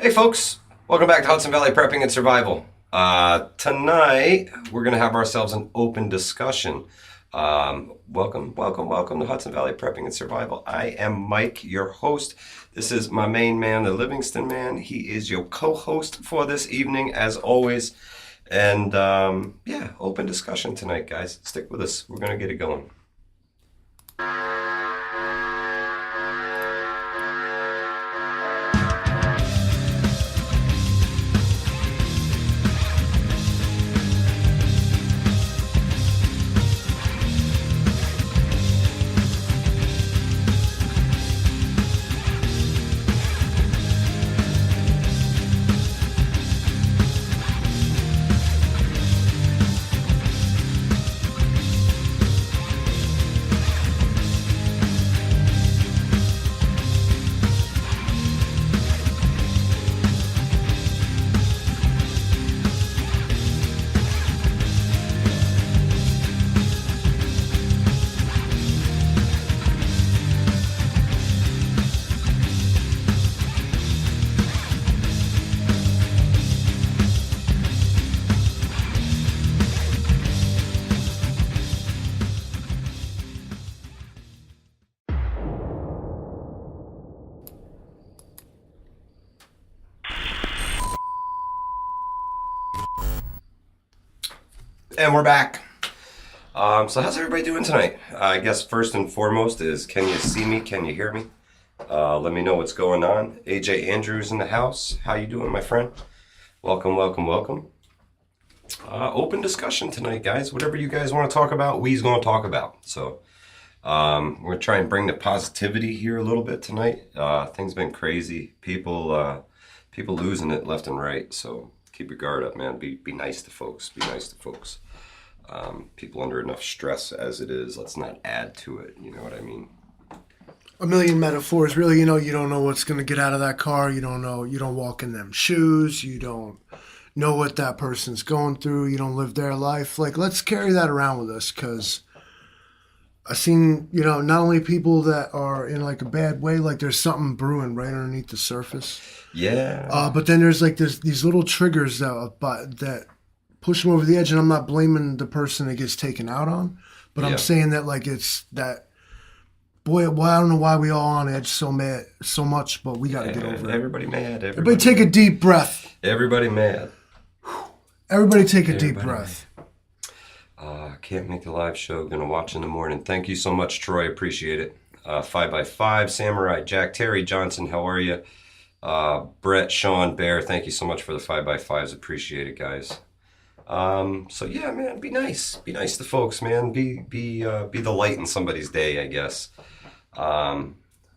Hey folks, welcome back to Hudson Valley Prepping and Survival. Tonight we're going to have ourselves an open discussion. Welcome to Hudson Valley Prepping and Survival. I am Mike, your host. This is my main man, the Livingston man. He is your co-host for this evening, as always. And open discussion tonight, guys. Stick with us. We're going to get it going. And we're back. So how's everybody doing tonight? I guess first and foremost is, can you see me? Can you hear me? Let me know what's going on. AJ Andrews in the house. How you doing, my friend? Welcome. Open discussion tonight, guys. Whatever you guys want to talk about, we's going to talk about. So we're going to try and bring the positivity here a little bit tonight. Things been crazy. People losing it left and right. So keep your guard up, man. Be nice to folks. People under enough stress as it is. Let's not add to it. You know what I mean? A million metaphors. Really, you don't know what's going to get out of that car. You don't know. You don't walk in them shoes. You don't know what that person's going through. You don't live their life. Like, let's carry that around with us, because I've seen, not only people that are in like a bad way, like there's something brewing right underneath the surface. Yeah. But then there's like these little triggers that push them over the edge, and I'm not blaming the person that gets taken out on, but I'm saying that like it's that, boy, well, I don't know why we all on edge so much, but we got to get over it. Everybody mad. Everybody take a deep breath. Everybody mad. Everybody take a deep breath. Can't make the live show. Gonna watch in the morning. Thank you so much, Troy. Appreciate it. 5x5, Samurai, Jack, Terry Johnson, how are you? Brett, Sean, Bear, thank you so much for the 5x5s. Appreciate it, guys. So yeah, man, be nice to folks, man. Be the light in somebody's day, I guess.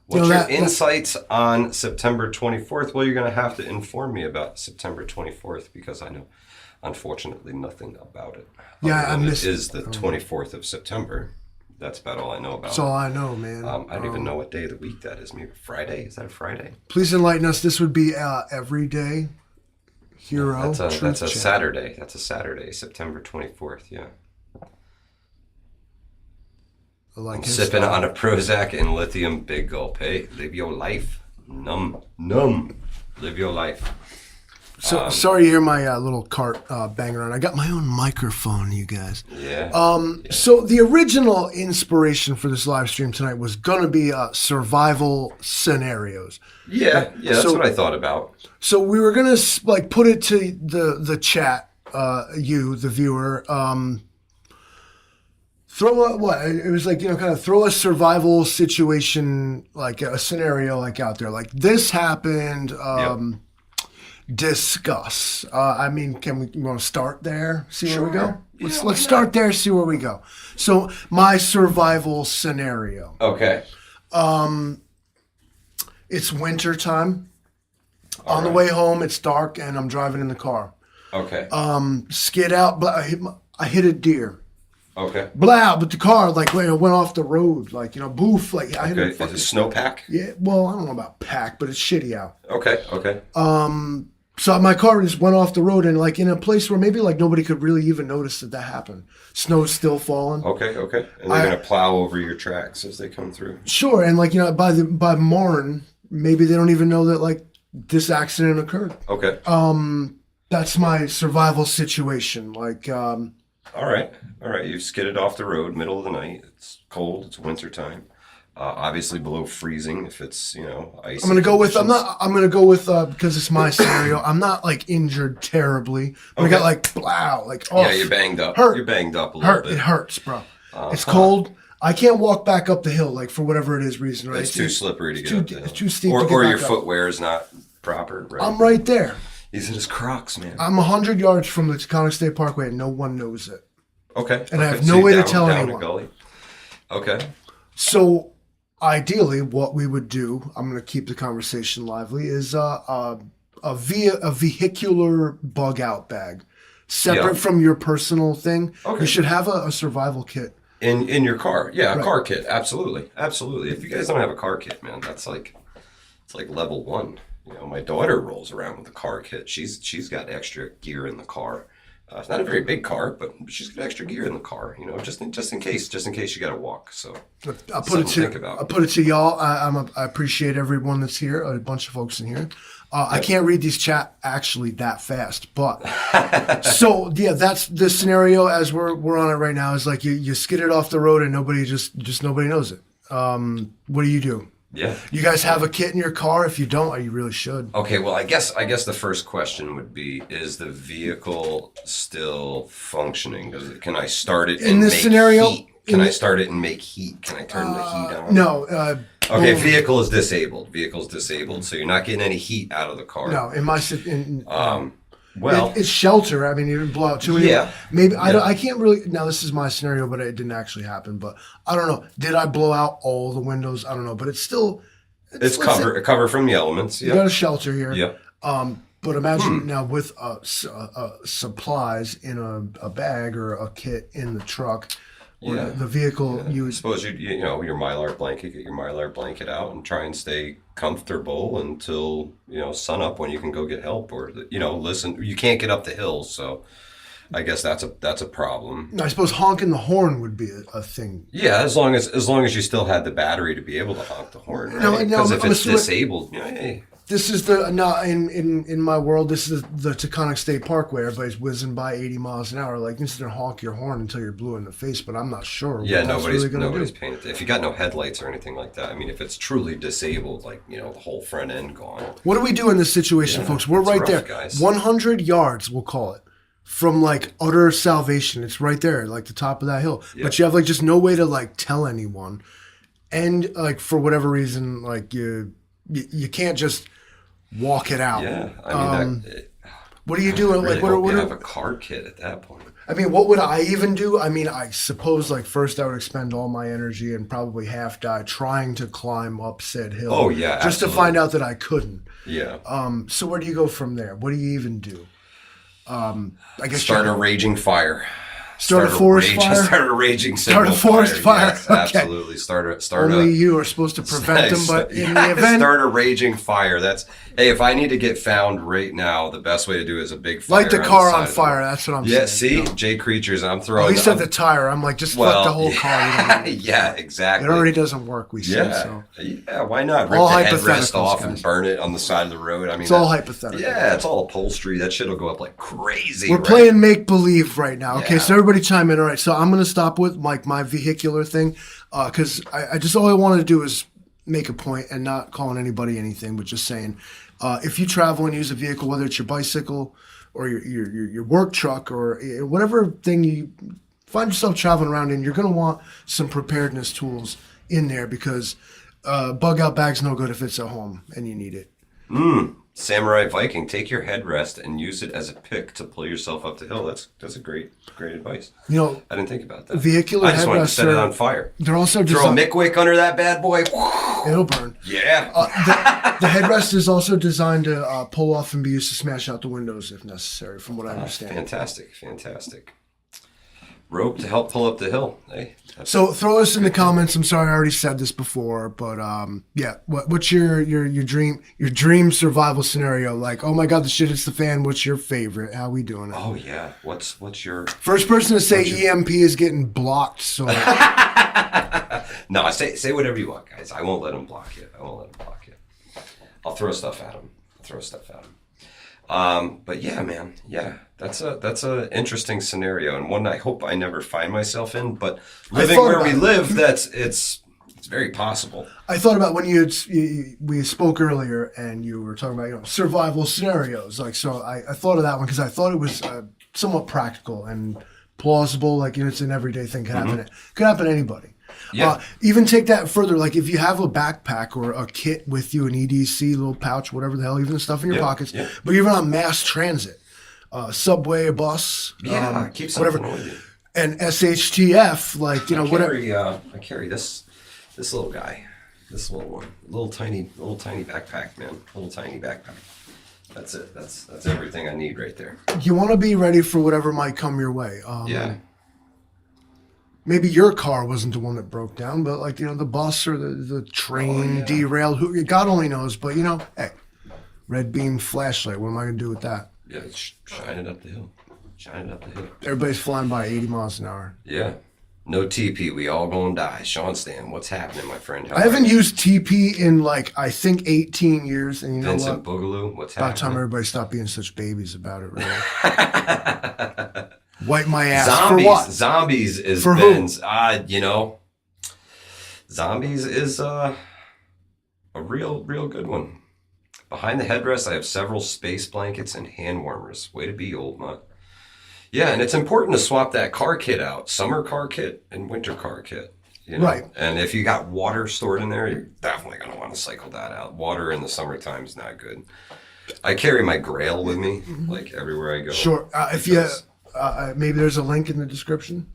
What's your insights on September 24th? Well, you're going to have to inform me about September 24th, because I know, unfortunately, nothing about it. Yeah, I missed it. It is the 24th of September. That's about all I know about That's all I know, man. I don't even know what day of the week that is. Maybe Friday? Is that a Friday? Please enlighten us. This would be everyday hero. That's a Saturday. That's a Saturday, September 24th. Yeah. I'm sipping on a Prozac and lithium, big gulp. Hey, live your life. Numb. Live your life. So sorry to hear my little cart bang around. I got my own microphone, you guys. Yeah. So the original inspiration for this live stream tonight was gonna be survival scenarios. Yeah, that's what I thought about. So we were gonna like put it to the chat, you, the viewer. Throw a, what? It was like, kind of throw a survival situation, like a scenario like out there. Like this happened, discuss. I mean, you want to start there? See where we go? Let's start there, see where we go. So my survival scenario. Okay. It's winter time. On the way home, it's dark, and I'm driving in the car. Okay. Skid out, but I hit a deer. Okay. Blah, but the car went off the road, boof, I hit a Is it snowpack? Yeah, well, I don't know about pack, but it's shitty out. Okay. So my car just went off the road, and in a place where maybe nobody could really even notice that happened. Snow's still falling. Okay. And they're gonna plow over your tracks as they come through. Sure, and by morning, maybe they don't even know that this accident occurred. Okay. That's my survival situation. Like, All right. All right. You've skidded off the road, middle of the night. It's cold. It's winter time. Obviously below freezing if it's, icy. I'm gonna go with. conditions. I'm gonna go with because it's my scenario. I'm not like injured terribly. But I got like blow, like oh, Yeah, you're banged up. hurt. You're banged up a little Hurt. bit. It hurts, bro. It's cold. I can't walk back up the hill, like for whatever it is reason. Right? It's too slippery to get too, up the hill. it's too steep Or, to get or back your up. footwear is not proper, right? I'm right there. He's in his Crocs, man. I'm 100 yards from the Taconic State Parkway, and no one knows it. Okay. And I okay. have no you're way to down- tell down anyone. the gully. Okay. So, ideally, what we would do, I'm going to keep the conversation lively, is a vehicular bug out bag, separate Yeah. from your personal thing. Okay. You should have a survival kit. In your car. Yeah, a Right. car kit. Absolutely. Absolutely. If you guys don't have a car kit, man, it's like level 1. My daughter rolls around with a car kit. She's got extra gear in the car. It's not a very big car, but she's got extra gear in the car, just in case you got to walk. So I'll put something it to to think about. I'll put it to y'all. I appreciate everyone that's here. A bunch of folks in here. I can't read these chat actually that fast, but so yeah, that's the scenario as we're on it right now. Is like you skid it off the road and nobody just nobody knows it. What do you do? Yeah. You guys have a kit in your car? If you don't, you really should. Okay, well, I guess the first question would be: is the vehicle still functioning? Can I start it In and this make scenario- heat? Can I start it and make heat? Can I turn the heat on? No. Okay, boom. vehicle is disabled. Vehicle's disabled, so you're not getting any heat out of the car. No, in my in, Well, it's shelter. I mean, you didn't blow out too many. Yeah. Maybe Yeah. I can't really. Now this is my scenario, but it didn't actually happen. But I don't know. Did I blow out all the windows? I don't know. But it's still. it's cover from the elements. You got Yeah. a shelter here. Yeah. But imagine now with supplies in a bag or a kit in the truck, or Yeah. the vehicle I you. suppose your Mylar blanket, get your Mylar blanket out and try and stay comfortable until, sun up when you can go get help or, listen, you can't get up the hill. So I guess that's a problem. I suppose honking the horn would be a thing. Yeah. As long as you still had the battery to be able to honk the horn, right? No, Because if I'm it's assuming- disabled, hey. This is the not in my world. This is the Taconic State Parkway. Everybody's whizzing by 80 miles an hour. Like, instead of honk your horn until you're blue in the face. But I'm not sure. Yeah, what that's really gonna nobody's do. paying attention. If you got no headlights or anything like that, I mean, if it's truly disabled, like, the whole front end gone. What do we do in this situation, Yeah, folks? We're it's right rough, there. guys. 100 yards, we'll call it, from like utter salvation. It's right there, like the top of that hill. Yeah. But you have like just no way to like tell anyone, and like for whatever reason, like you can't just walk it out. Yeah, I mean, What do you do? really Like what? hope What? you have a car kit at that point. I mean, what would I even do? I mean, I suppose like first I would expend all my energy and probably half die trying to climb up said hill. Oh, yeah, just absolutely. to find out that I couldn't. Yeah. So where do you go from there? What do you even do? I guess Start you a raging fire. Start a forest fire? Start a raging Start a civil forest fire, Yes, okay. absolutely. Start only a. you are supposed to prevent them, but in the event, Start a raging fire. Hey, if I need to get found right now, the best way to do it is a big fire. light the car side on of the- fire. That's what I'm Yeah, saying. see, Jay Creatures, I'm Oh, throwing. he said I'm- the tire. I'm like, just well, fuck the whole car. You don't need it. yeah, exactly. It already doesn't work. We said Yeah, so. yeah. Why not rip All the headrest hypotheticals, off guys. and burn it on the side of the road? I mean, It's all hypothetical. Yeah, it's all upholstery. That shit'll go up like crazy. We're right? playing make believe right now. Okay, Yeah. so everybody chime in. All right, so I'm gonna stop with like my vehicular thing, because I just all I wanted to do is make a point and not calling anybody anything, but just saying, if you travel and use a vehicle, whether it's your bicycle or your work truck or whatever thing you find yourself traveling around in, you're gonna want some preparedness tools in there because bug out bag's no good if it's at home and you need it. Samurai Viking, take your headrest and use it as a pick to pull yourself up the hill. That's a great advice. You know, I didn't think about that. vehicular I just wanted to headrests set it are- on fire. they're also Throw a designed. Mick under that bad boy. It'll burn. Yeah. The headrest is also designed to pull off and be used to smash out the windows if necessary, from what I understand. Fantastic. Rope to help pull up the hill. Hey, So throw us in the comments. I'm sorry, I already said this before, but yeah, what's your dream survival scenario? Like, oh my God, the shit hits the fan. What's your favorite? How we doing it? oh yeah. What's your? First person to say EMP is getting blocked. So No, say whatever you want, guys. I won't let them block you. I'll throw stuff at them. throw stuff at them. But yeah, man, yeah, that's a interesting scenario, and one I hope I never find myself in. But living where we live, it's very possible. I thought about when we spoke earlier, and you were talking about survival scenarios. Like, so I thought of that one because I thought it was somewhat practical and plausible. Like, it's an everyday thing. Could happen. Could happen to anybody. Yeah. Even take that further. Like, if you have a backpack or a kit with you, an EDC, little pouch, whatever the hell, even the stuff in your pockets. Yeah. But even on mass transit, subway, bus, keep whatever, with you. And SHTF, like whatever. I carry this little guy, this little one, little tiny backpack, man, little tiny backpack. That's it. That's everything I need right there. You want to be ready for whatever might come your way. Yeah. Maybe your car wasn't the one that broke down, but like, the bus or the train derailed. God only knows. But, hey, red beam flashlight. What am I going to do with that? Yeah, shine it up the hill. Shine it up the hill. Everybody's flying by 80 miles an hour. Yeah. No TP. We all going to die. Sean Stan, what's happening, my friend? I haven't used TP in I think 18 years. And Vincent Boogaloo, what's happening? About time everybody stopped being such babies about it, really. Wipe my ass Zombies. for what? Zombies is for Ben's. who? Zombies is a real good one. Behind the headrest, I have several space blankets and hand warmers. Way to be, old mutt. Yeah, and it's important to swap that car kit out. Summer car kit and winter car kit. Right. And if you got water stored in there, you're definitely going to want to cycle that out. Water in the summertime is not good. I carry my Grail with me, everywhere I go. Sure. If you... maybe there's a link in the description.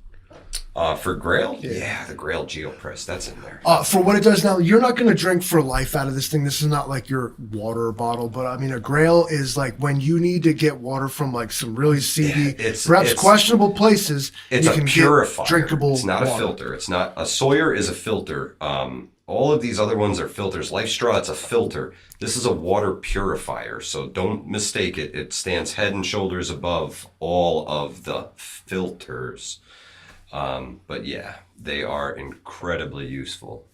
For Grail? Yeah, the Grail Geopress. That's in there. For what it does now, you're not going to drink for life out of this thing. This is not like your water bottle, but I mean, a Grail is like when you need to get water from some really seedy, perhaps questionable places. It's a purifier. Drinkable. It's not water. A filter. It's not a Sawyer is a filter. All of these other ones are filters. Life Straw, it's a filter. This is a water purifier, so don't mistake it. It stands head and shoulders above all of the filters. But yeah, they are incredibly useful.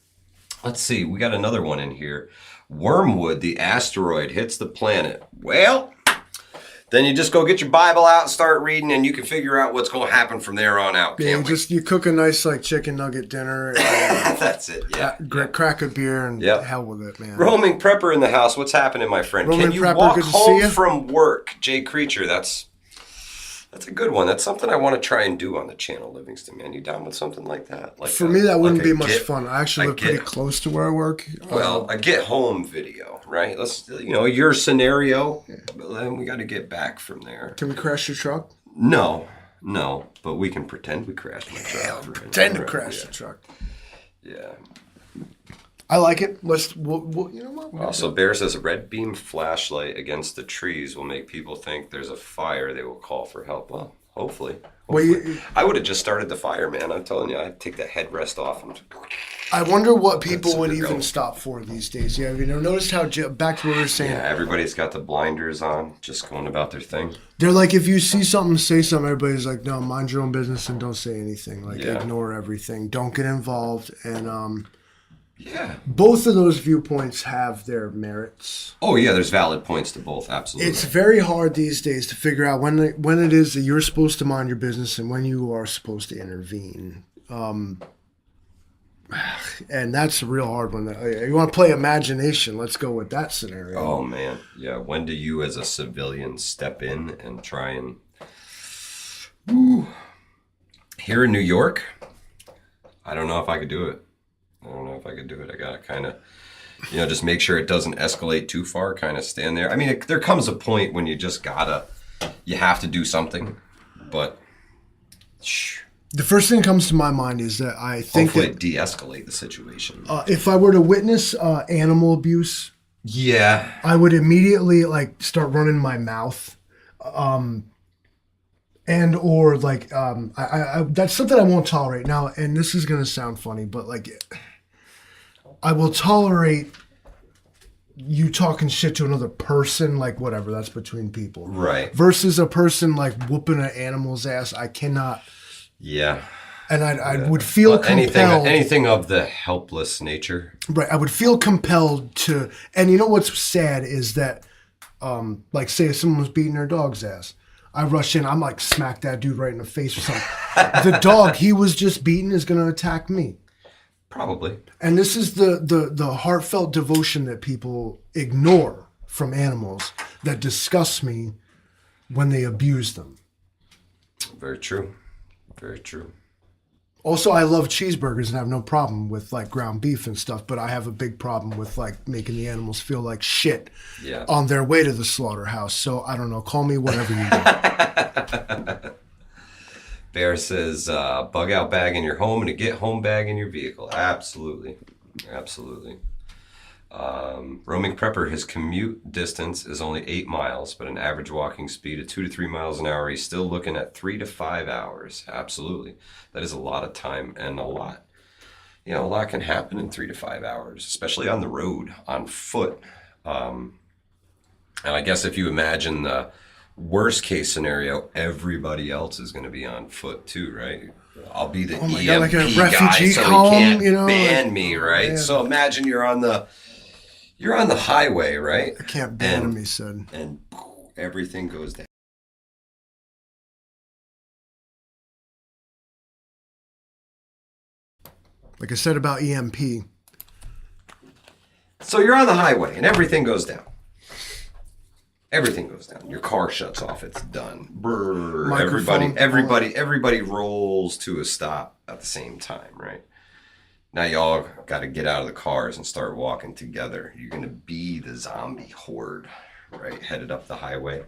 Let's see, we got another one in here. Wormwood, the asteroid, hits the planet. Well, then you just go get your Bible out and start reading, and you can figure out what's going to happen from there on out. Yeah, you cook a nice chicken nugget dinner. And, that's it. Yeah. Crack a beer and hell with it, man. Roaming prepper in the house. What's happening, my friend? Roaming Can you prepper, walk good to home see you. from work, Jay Creature? That's a good one. That's something I want to try and do on the channel, Livingston. Man, you down with something like that? For me, that wouldn't be much fun. I actually live pretty close to where I work. Well, a get home video, right? Let's your scenario. But then we got to get back from there. Can we crash your truck? No, but we can pretend we crashed my truck. Pretend to crash the truck. Yeah. I like it. You know what? Also, Bear says a red beam flashlight against the trees will make people think there's a fire. They will call for help. Well, hopefully. I would have just started the fire, man. I'm telling you, I'd take that headrest off. I wonder what people would even stop for these days. Yeah, notice how, back to what we were saying. Yeah, everybody's got the blinders on, just going about their thing. They're like, if you see something, say something. Everybody's like, no, mind your own business and don't say anything. Ignore everything. Don't get involved. And, yeah. both of those viewpoints have their merits. Oh, yeah, there's valid points to both, absolutely. It's very hard these days to figure out when it is that you're supposed to mind your business and when you are supposed to intervene. And that's a real hard one. You want to play imagination, let's go with that scenario. Oh, man. Yeah, when do you as a civilian step in and try and... Woo. Here in New York, I don't know if I could do it. I got to kind of, just make sure it doesn't escalate too far, kind of stand there. I mean, there comes a point when you just you have to do something, but... The first thing that comes to my mind is that I think hopefully de-escalate the situation. If I were to witness animal abuse, I would immediately start running my mouth, and or that's something I won't tolerate now. And this is gonna sound funny, but I will tolerate you talking shit to another person, whatever, that's between people, right? Versus a person whooping an animal's ass. I cannot. Yeah. And I would feel compelled. Anything of the helpless nature. Right. I would feel compelled to. And you know what's sad is that like say if someone was beating their dog's ass. I rush in, I'm like smack that dude right in the face or something. The dog he was just beating is going to attack me. Probably. And this is the heartfelt devotion that people ignore from animals that disgusts me when they abuse them. Very true. Very true. Also, I love cheeseburgers and have no problem with like ground beef and stuff, but I have a big problem with like making the animals feel like shit on their way to the slaughterhouse. So I don't know. Call me whatever you do. Bear says, bug out bag in your home and a get home bag in your vehicle. Absolutely. Absolutely. Roaming prepper, his commute distance is only 8 miles, but an average walking speed of 2 to 3 miles an hour. He's still looking at 3 to 5 hours. Absolutely. That is a lot of time and a lot can happen in 3 to 5 hours, especially on the road, on foot. And I guess if you imagine the worst case scenario, everybody else is going to be on foot too, right? I'll be the EMP God, like a guy, refugee so column, he can't you know, ban like, me, right? man. So imagine you're on the highway, right? I can't ban him, he said. And everything goes down. Like I said about EMP. So you're on the highway and everything goes down. Everything goes down. Your car shuts off. It's done. Brrr. Everybody rolls to a stop at the same time, right? Now y'all got to get out of the cars and start walking together. You're going to be the zombie horde, right? Headed up the highway.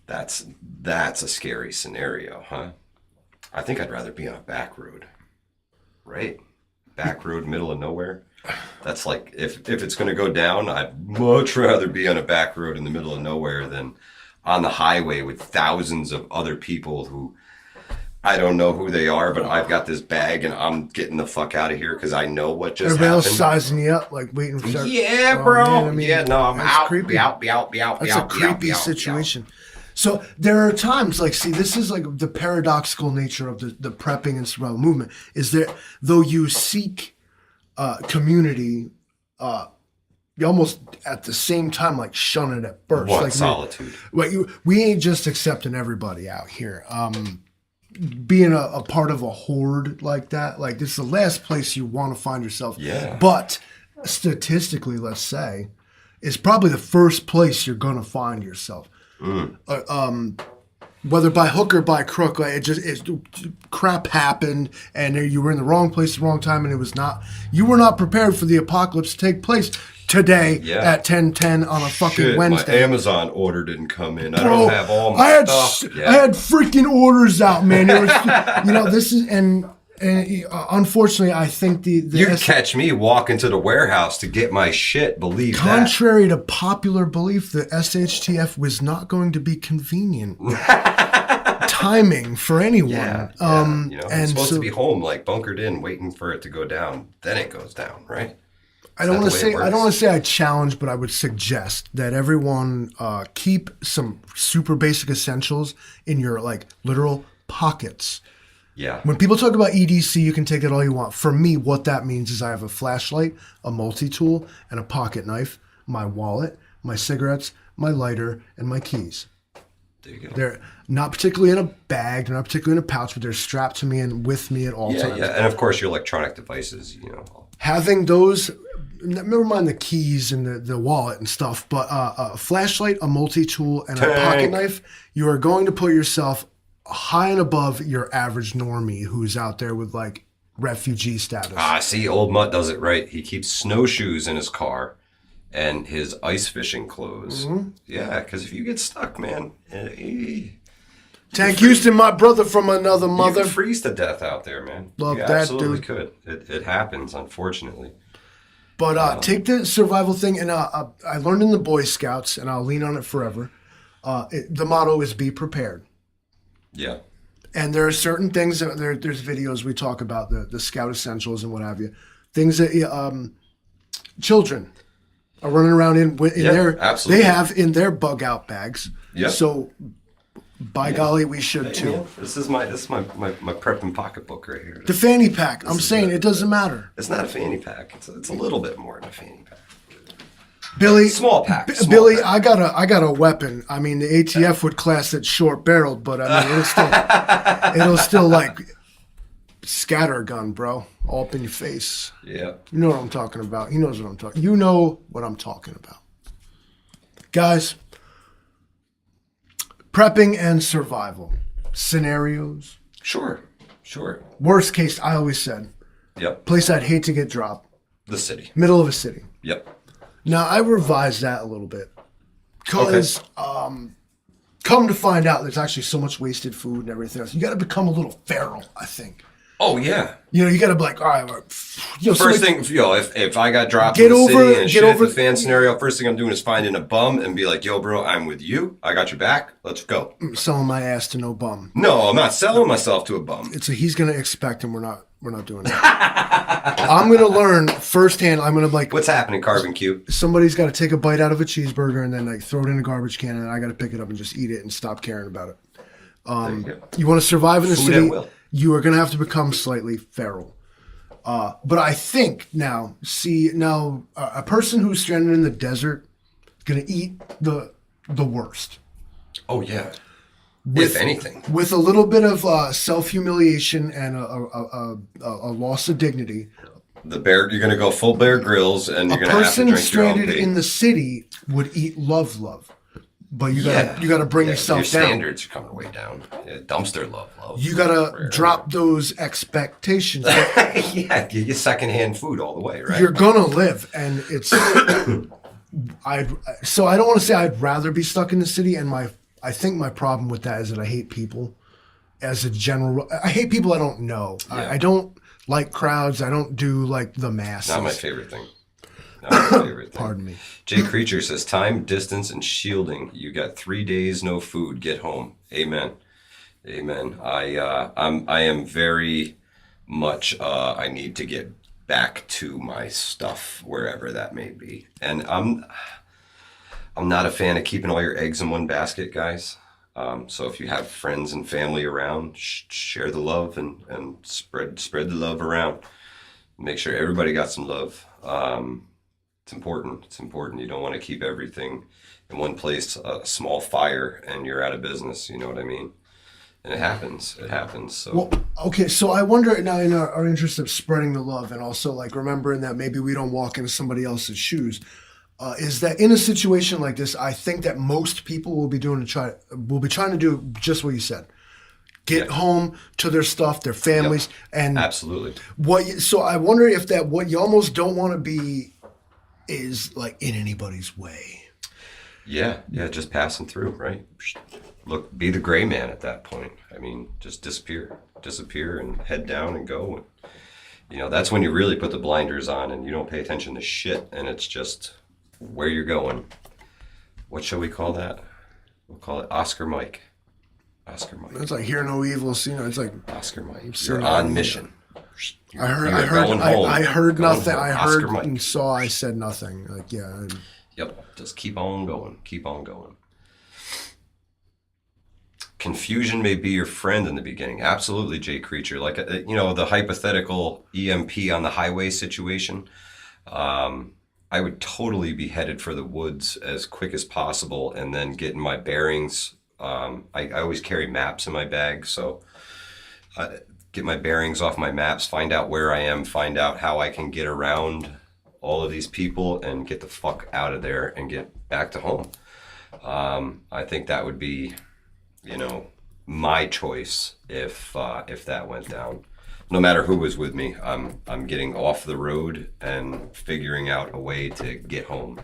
That's a scary scenario, huh? I think I'd rather be on a back road, right? Back road, middle of nowhere. That's like, if it's going to go down, I'd much rather be on a back road in the middle of nowhere than on the highway with thousands of other people who I don't know who they are, but I've got this bag and I'm getting the fuck out of here because I know what just Everybody happened. else sizing you up, like waiting for Yeah, bro. Man, I mean, I'm out. creepy. Be out. That's a creepy situation. So there are times, like, see, this is like the paradoxical nature of the prepping and survival movement, is that though you seek community, you almost at the same time like shun it at first. What like solitude? We ain't just accepting everybody out here. Being a part of a horde like that, like this is the last place you want to find yourself. Yeah. But statistically, let's say, it's probably the first place you're gonna find yourself. Whether by hook or by crook, like crap happened, and you were in the wrong place at the wrong time, and you were not prepared for the apocalypse to take place today at 10:10 on a fucking Wednesday. My Amazon order didn't come in. I Bro, don't have all my stuff. I had freaking orders out, man. It was, this is and unfortunately, I think You'd catch me walking to the warehouse to get my shit. Believe contrary to popular belief, the SHTF was not going to be convenient timing for anyone. I'm supposed to be home, like bunkered in, waiting for it to go down. Then it goes down, right? I don't want to say I challenge, but I would suggest that everyone keep some super basic essentials in your like literal pockets. Yeah. When people talk about EDC, you can take it all you want. For me, what that means is I have a flashlight, a multi-tool, and a pocket knife, my wallet, my cigarettes, my lighter, and my keys. There you go. They're not particularly in a bag, they're not particularly in a pouch, but they're strapped to me and with me at all times. Yeah, and of course your electronic devices, Having those, never mind the keys and the wallet and stuff, but a flashlight, a multi-tool, and a pocket knife, you are going to put yourself high and above your average normie who's out there with like refugee status. See, Old Mutt does it right. He keeps snowshoes in his car and his ice fishing clothes. Mm-hmm. Yeah, because if you get stuck, man, Tank Houston, my brother from another mother. You could freeze to death out there, man. Love you that, absolutely dude. Could. It happens, unfortunately. But take the survival thing, and I learned in the Boy Scouts, and I'll lean on it forever. The motto is be prepared. Yeah. And there are certain things that there's videos we talk about the scout essentials and what have you, things that children are running around in their absolutely. They have in their bug out bags. Yeah. So by golly, we should too. Man, this is my prepping pocketbook right here. The fanny pack. I'm saying it doesn't matter. It's not a fanny pack. It's a little bit more than a fanny pack. Billy, Small pack. Small Billy, pack. I got a weapon. I mean, the ATF would class it short barreled, but I mean, it'll still like scatter gun, bro, all up in your face. Yeah. You know what I'm talking about. He knows what I'm talking. You know what I'm talking about, guys. Prepping and survival scenarios. Sure. Worst case, I always said, Yep. place I'd hate to get dropped. The city. Middle of a city. Yep. Now, I revised that a little bit because come to find out there's actually so much wasted food and everything else. You got to become a little feral, I think. Oh, yeah. You know, you got to be like, all right, First thing, if I got dropped Get in the over- city and get shit over- the fan scenario, first thing I'm doing is finding a bum and be like, yo, bro, I'm with you. I got your back. Let's go. selling my ass to no bum. No, I'm not selling myself to a bum. He's going to expect, and we're not doing that. I'm going to learn firsthand. I'm going to like, What's happening, Carbon Q? somebody's got to take a bite out of a cheeseburger and then like throw it in a garbage can, and I got to pick it up and just eat it and stop caring about it. There you go. You want to survive in the Food at city, will. you are going to have to become slightly feral. But I think now, a person who's stranded in the desert is going to eat the worst. Oh, yeah. If anything. With a little bit of self-humiliation and a loss of dignity. You're going to go full Bear Grylls and you're A going to have to person drink your own stranded pee. in the city would eat love. But you gotta bring yourself your down. standards are coming way down. Yeah, dumpster love. You gotta drop those expectations. Yeah, get you secondhand food all the way, right? You're gonna live, and it's. I don't want to say I'd rather be stuck in the city, and I think my problem with that is that I hate people. As a general, I hate people I don't know. Yeah. I don't like crowds. I don't do like the masses. Not my favorite thing. Not my favorite thing. Pardon me. Jay Creature says, time, distance, and shielding. You got 3 days, no food. Get home. Amen. I am very much, I need to get back to my stuff, wherever that may be. And I'm not a fan of keeping all your eggs in one basket, guys. So if you have friends and family around, share the love and spread the love around. Make sure everybody got some love. It's important. You don't want to keep everything in one place, a small fire, and you're out of business. You know what I mean? And it happens. So Well, okay, so I wonder now, in our interest of spreading the love and also like remembering that maybe we don't walk into somebody else's shoes, is that in a situation like this, I think that most people will be trying to do just what you said. Get home to their stuff, their families, and absolutely. So I wonder if that what you almost don't want to be is like in anybody's way. Yeah, just passing through, right? Look, be the gray man at that point. I mean, just disappear and head down and go. And, that's when you really put the blinders on and you don't pay attention to shit, and it's just where you're going. What shall we call that? We'll call it Oscar Mike. It's like hear no evil, it's like Oscar Mike. You're on mission. I heard nothing. I heard and saw. I said nothing. Like Yep. Just keep on going. Confusion may be your friend in the beginning. Absolutely, Jay Creature. Like the hypothetical EMP on the highway situation. I would totally be headed for the woods as quick as possible, and then getting my bearings. I always carry maps in my bag, so. Get my bearings off my maps, find out where I am, find out how I can get around all of these people and get the fuck out of there and get back to home. I think that would be, my choice if that went down. No matter who was with me, I'm getting off the road and figuring out a way to get home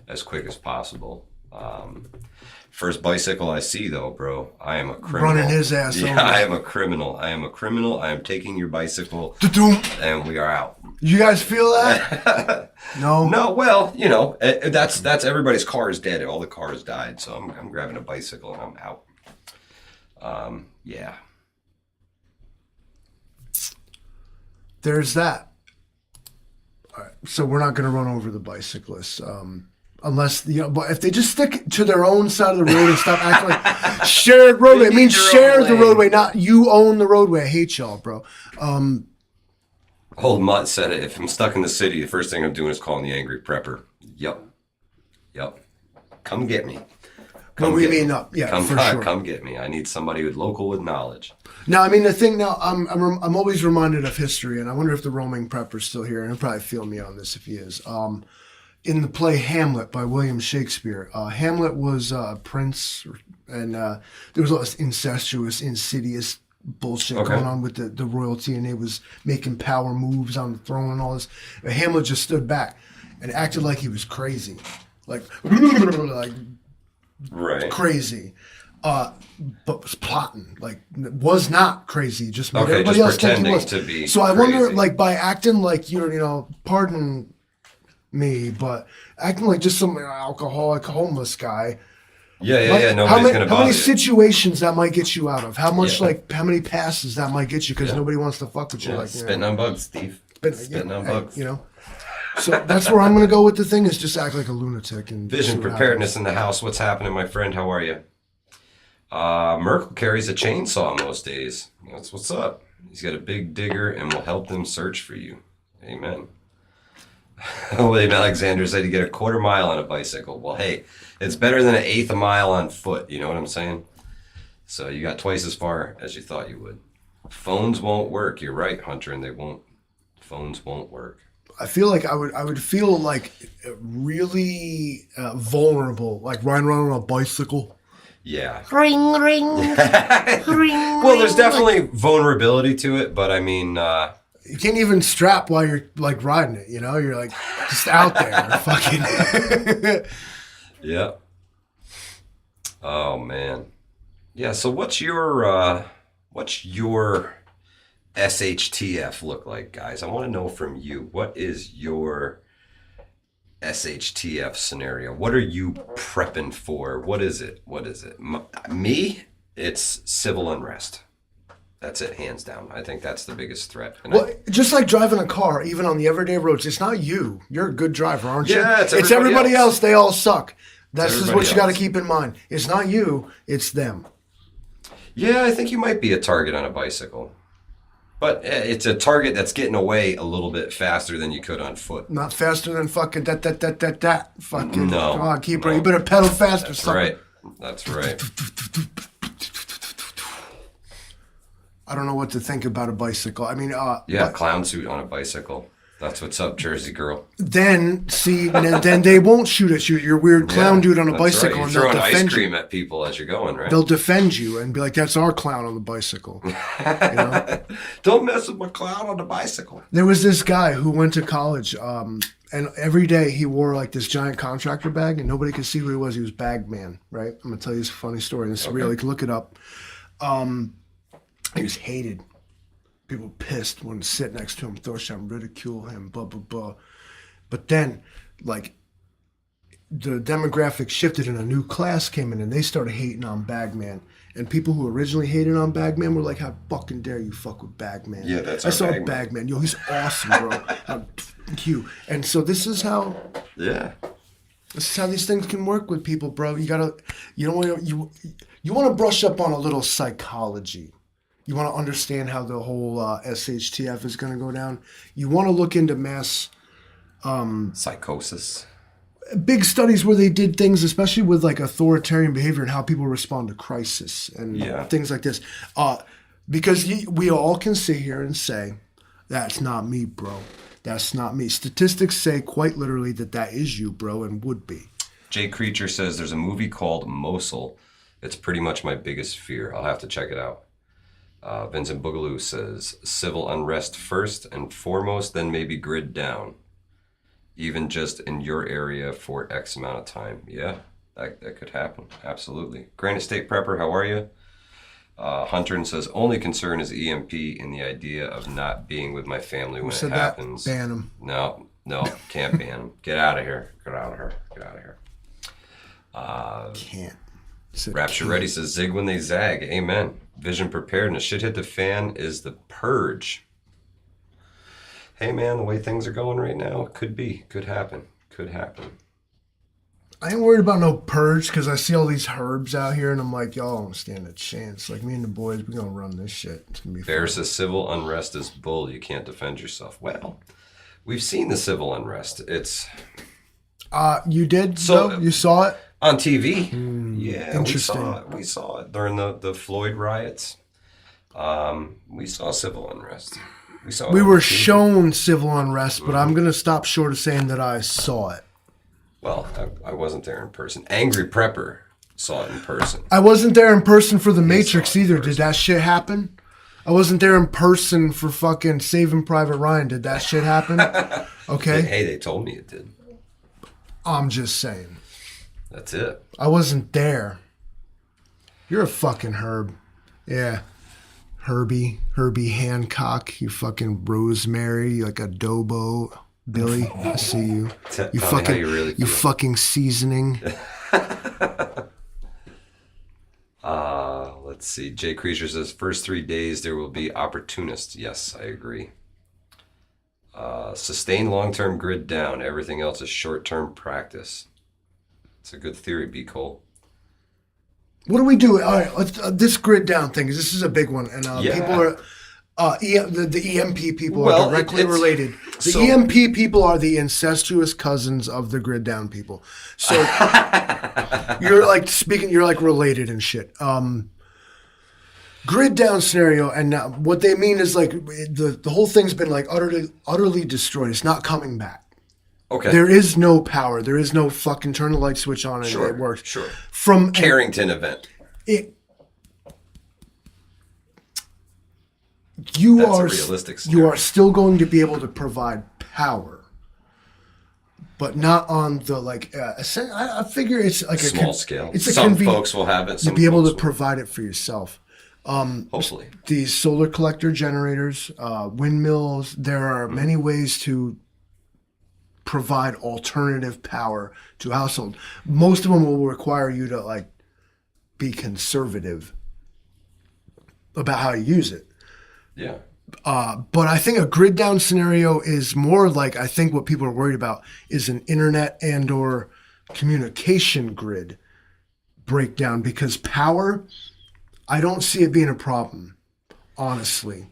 as quick as possible. First bicycle I see, though, bro, I am a criminal. Running his ass over. I am a criminal. I am taking your bicycle, and we are out. You guys feel that? No. No, well, that's everybody's car is dead. All the cars died, so I'm grabbing a bicycle and I'm out. Yeah. There's that. All right, so we're not going to run over the bicyclists. Unless, but if they just stick to their own side of the road and stop acting like shared roadway, it means share the roadway, not you own the roadway. I hate y'all, bro. Old Mutt said it. If I'm stuck in the city, the first thing I'm doing is calling the angry prepper. Yup. Yep. Come get me. What we mean up, yeah, come, for sure. Come get me. I need somebody with knowledge. Now, I mean, the thing now, I'm always reminded of history, and I wonder if the roaming prepper's still here, and he'll probably feel me on this if he is. In the play Hamlet by William Shakespeare, Hamlet was a prince, and there was all this incestuous, insidious bullshit going on with the royalty, and they was making power moves on the throne and all this. And Hamlet just stood back and acted like he was crazy, like Right. crazy. But was plotting, like was not crazy, just made Okay, everybody just else think he pretending was. to be So I crazy. wonder, like, by acting like you know, pardon me, but acting like just some alcoholic, homeless guy. Yeah. Nobody's How gonna bother many you. situations that might get you out of? How much, Yeah. like, how many passes that might get you because nobody wants to fuck with you? Yeah, Like, you spitting know, on bugs, Steve. Spitting on bugs. you know. So that's where I'm gonna go with the thing is just act like a lunatic and see Vision what preparedness happens. in the house. What's happening, my friend? How are you? Merkel carries a chainsaw most days. That's what's up. He's got a big digger and will help them search for you. Amen. William Alexander said you get a quarter mile on a bicycle. Well, hey, it's better than an eighth a mile on foot. You know what I'm saying? So you got twice as far as you thought you would. Phones won't work. You're right, Hunter, and they won't. Phones won't work. I feel like I would feel like really vulnerable, like riding around on a bicycle. Yeah. Ring, ring, ring. Well, there's definitely vulnerability to it, but I mean, You can't even strap while you're like riding it. You know, you're like just out there, fucking. yeah. Oh man. Yeah. So what's your SHTF look like, guys? I want to know from you. What is your SHTF scenario? What are you prepping for? What is it? Me, it's civil unrest. That's it, hands down. I think that's the biggest threat. And Well, just like driving a car, even on the everyday roads, it's not you. You're a good driver, aren't you? Yeah, it's everybody everybody else. else. They all suck. That's just what everybody you got to else. keep in mind. It's not you. It's them. yeah, I think you might be a target on a bicycle. But it's a target that's getting away a little bit faster than you could on foot. Not faster than fucking that. Fucking No, Come on, keep no. You better pedal faster. That's sucker. right. That's right. I don't know what to think about a bicycle. I mean, Yeah, clown suit on a bicycle. That's what's up, Jersey girl. then they won't shoot at you. You're a weird clown Yeah, dude on a that's bicycle, right. and You're they'll throwing ice defend cream you. at people as you're going, right? They'll defend you and be like, "That's our clown on the bicycle." You know? Don't mess with my clown on the bicycle. There was this guy who went to college, and every day he wore like this giant contractor bag, and nobody could see who he was. He was Bag Man, right? I'm gonna tell you this funny story. This is real. You can look it up. He was hated. People pissed when sit next to him, throw shit, ridicule him, blah blah blah. But then, like, the demographic shifted and a new class came in, and they started hating on Bagman. And people who originally hated on Bagman were like, "How fucking dare you fuck with Bagman?" Yeah, that's I our saw Bagman. Bagman. Yo, he's awesome, bro. Thank you. And so this is how Yeah. these things can work with people, bro. You want to brush up on a little psychology. You want to understand how the whole SHTF is going to go down. You want to look into mass Psychosis. big studies where they did things, especially with like authoritarian behavior and how people respond to crisis and things like this. Because we all can sit here and say, "That's not me, bro. That's not me." Statistics say quite literally that is you, bro, and would be. Jay Creature says there's a movie called Mosul. It's pretty much my biggest fear. I'll have to check it out. Vincent Boogaloo says civil unrest first and foremost, then maybe grid down. Even just in your area for X amount of time. Yeah, that could happen. Absolutely. Granite State Prepper, how are you? Hunter says only concern is EMP and the idea of not being with my family when it said happens. that? Ban him. No, can't ban him. Get out of here. Get out of here. Can't. Rapture Ready says zig when they zag. Amen. Vision Preparedness. Shit hit the fan is the purge. Hey man, the way things are going right now, could happen. I ain't worried about no purge because I see all these herbs out here and I'm like, y'all don't stand a chance. Like me and the boys, we're going to run this shit. It's going to be Bear fun. says civil unrest is bull. You can't defend yourself. Well, we've seen the civil unrest. You did? So- So you saw it? On TV. Yeah, interesting. We saw it during the Floyd riots. We saw civil unrest. We it were on TV. shown civil unrest, but I'm going to stop short of saying that I saw it. Well, I wasn't there in person. Angry Prepper saw it in person. I wasn't there in person for The Matrix saw it in either. person. Did that shit happen? I wasn't there in person for fucking Saving Private Ryan. Did that shit happen? Okay. Hey, they told me it did. I'm just saying. That's it. I wasn't there. You're a fucking herb. Yeah. Herbie Hancock, you fucking Rosemary, like adobo. Billy, I see you. Tell You me how fucking, you really feel. fucking seasoning. Let's see. Jay Creature says, first 3 days there will be opportunists. Yes, I agree. Sustain long-term grid down. Everything else is short-term practice. It's a good theory, B. Cole. What do we do? All right, let's, this grid down thing. This is a big one, and Yeah. people are the EMP people Well, are directly it's- related. The so- EMP people are the incestuous cousins of the grid down people. So you're like speaking. You're like related and shit. Grid down scenario, and now what they mean is like the whole thing's been like utterly destroyed. It's not coming back. Okay. There is no power. There is no fucking turn the light switch on and Sure, it works. sure. From Carrington event. it, you That's a are realistic you scenario. are still going to be able to provide power, but not on the like. I figure it's like Small scale. It's a Some folks will have it. You'll Some be able to folks provide it for yourself. won't. Hopefully. These solar collector generators, windmills. There are many ways to provide alternative power to a household. Most of them will require you to like be conservative about how you use it. Yeah. But I think a grid down scenario is more like, I think what people are worried about is an internet and or communication grid breakdown, because power, I don't see it being a problem, honestly.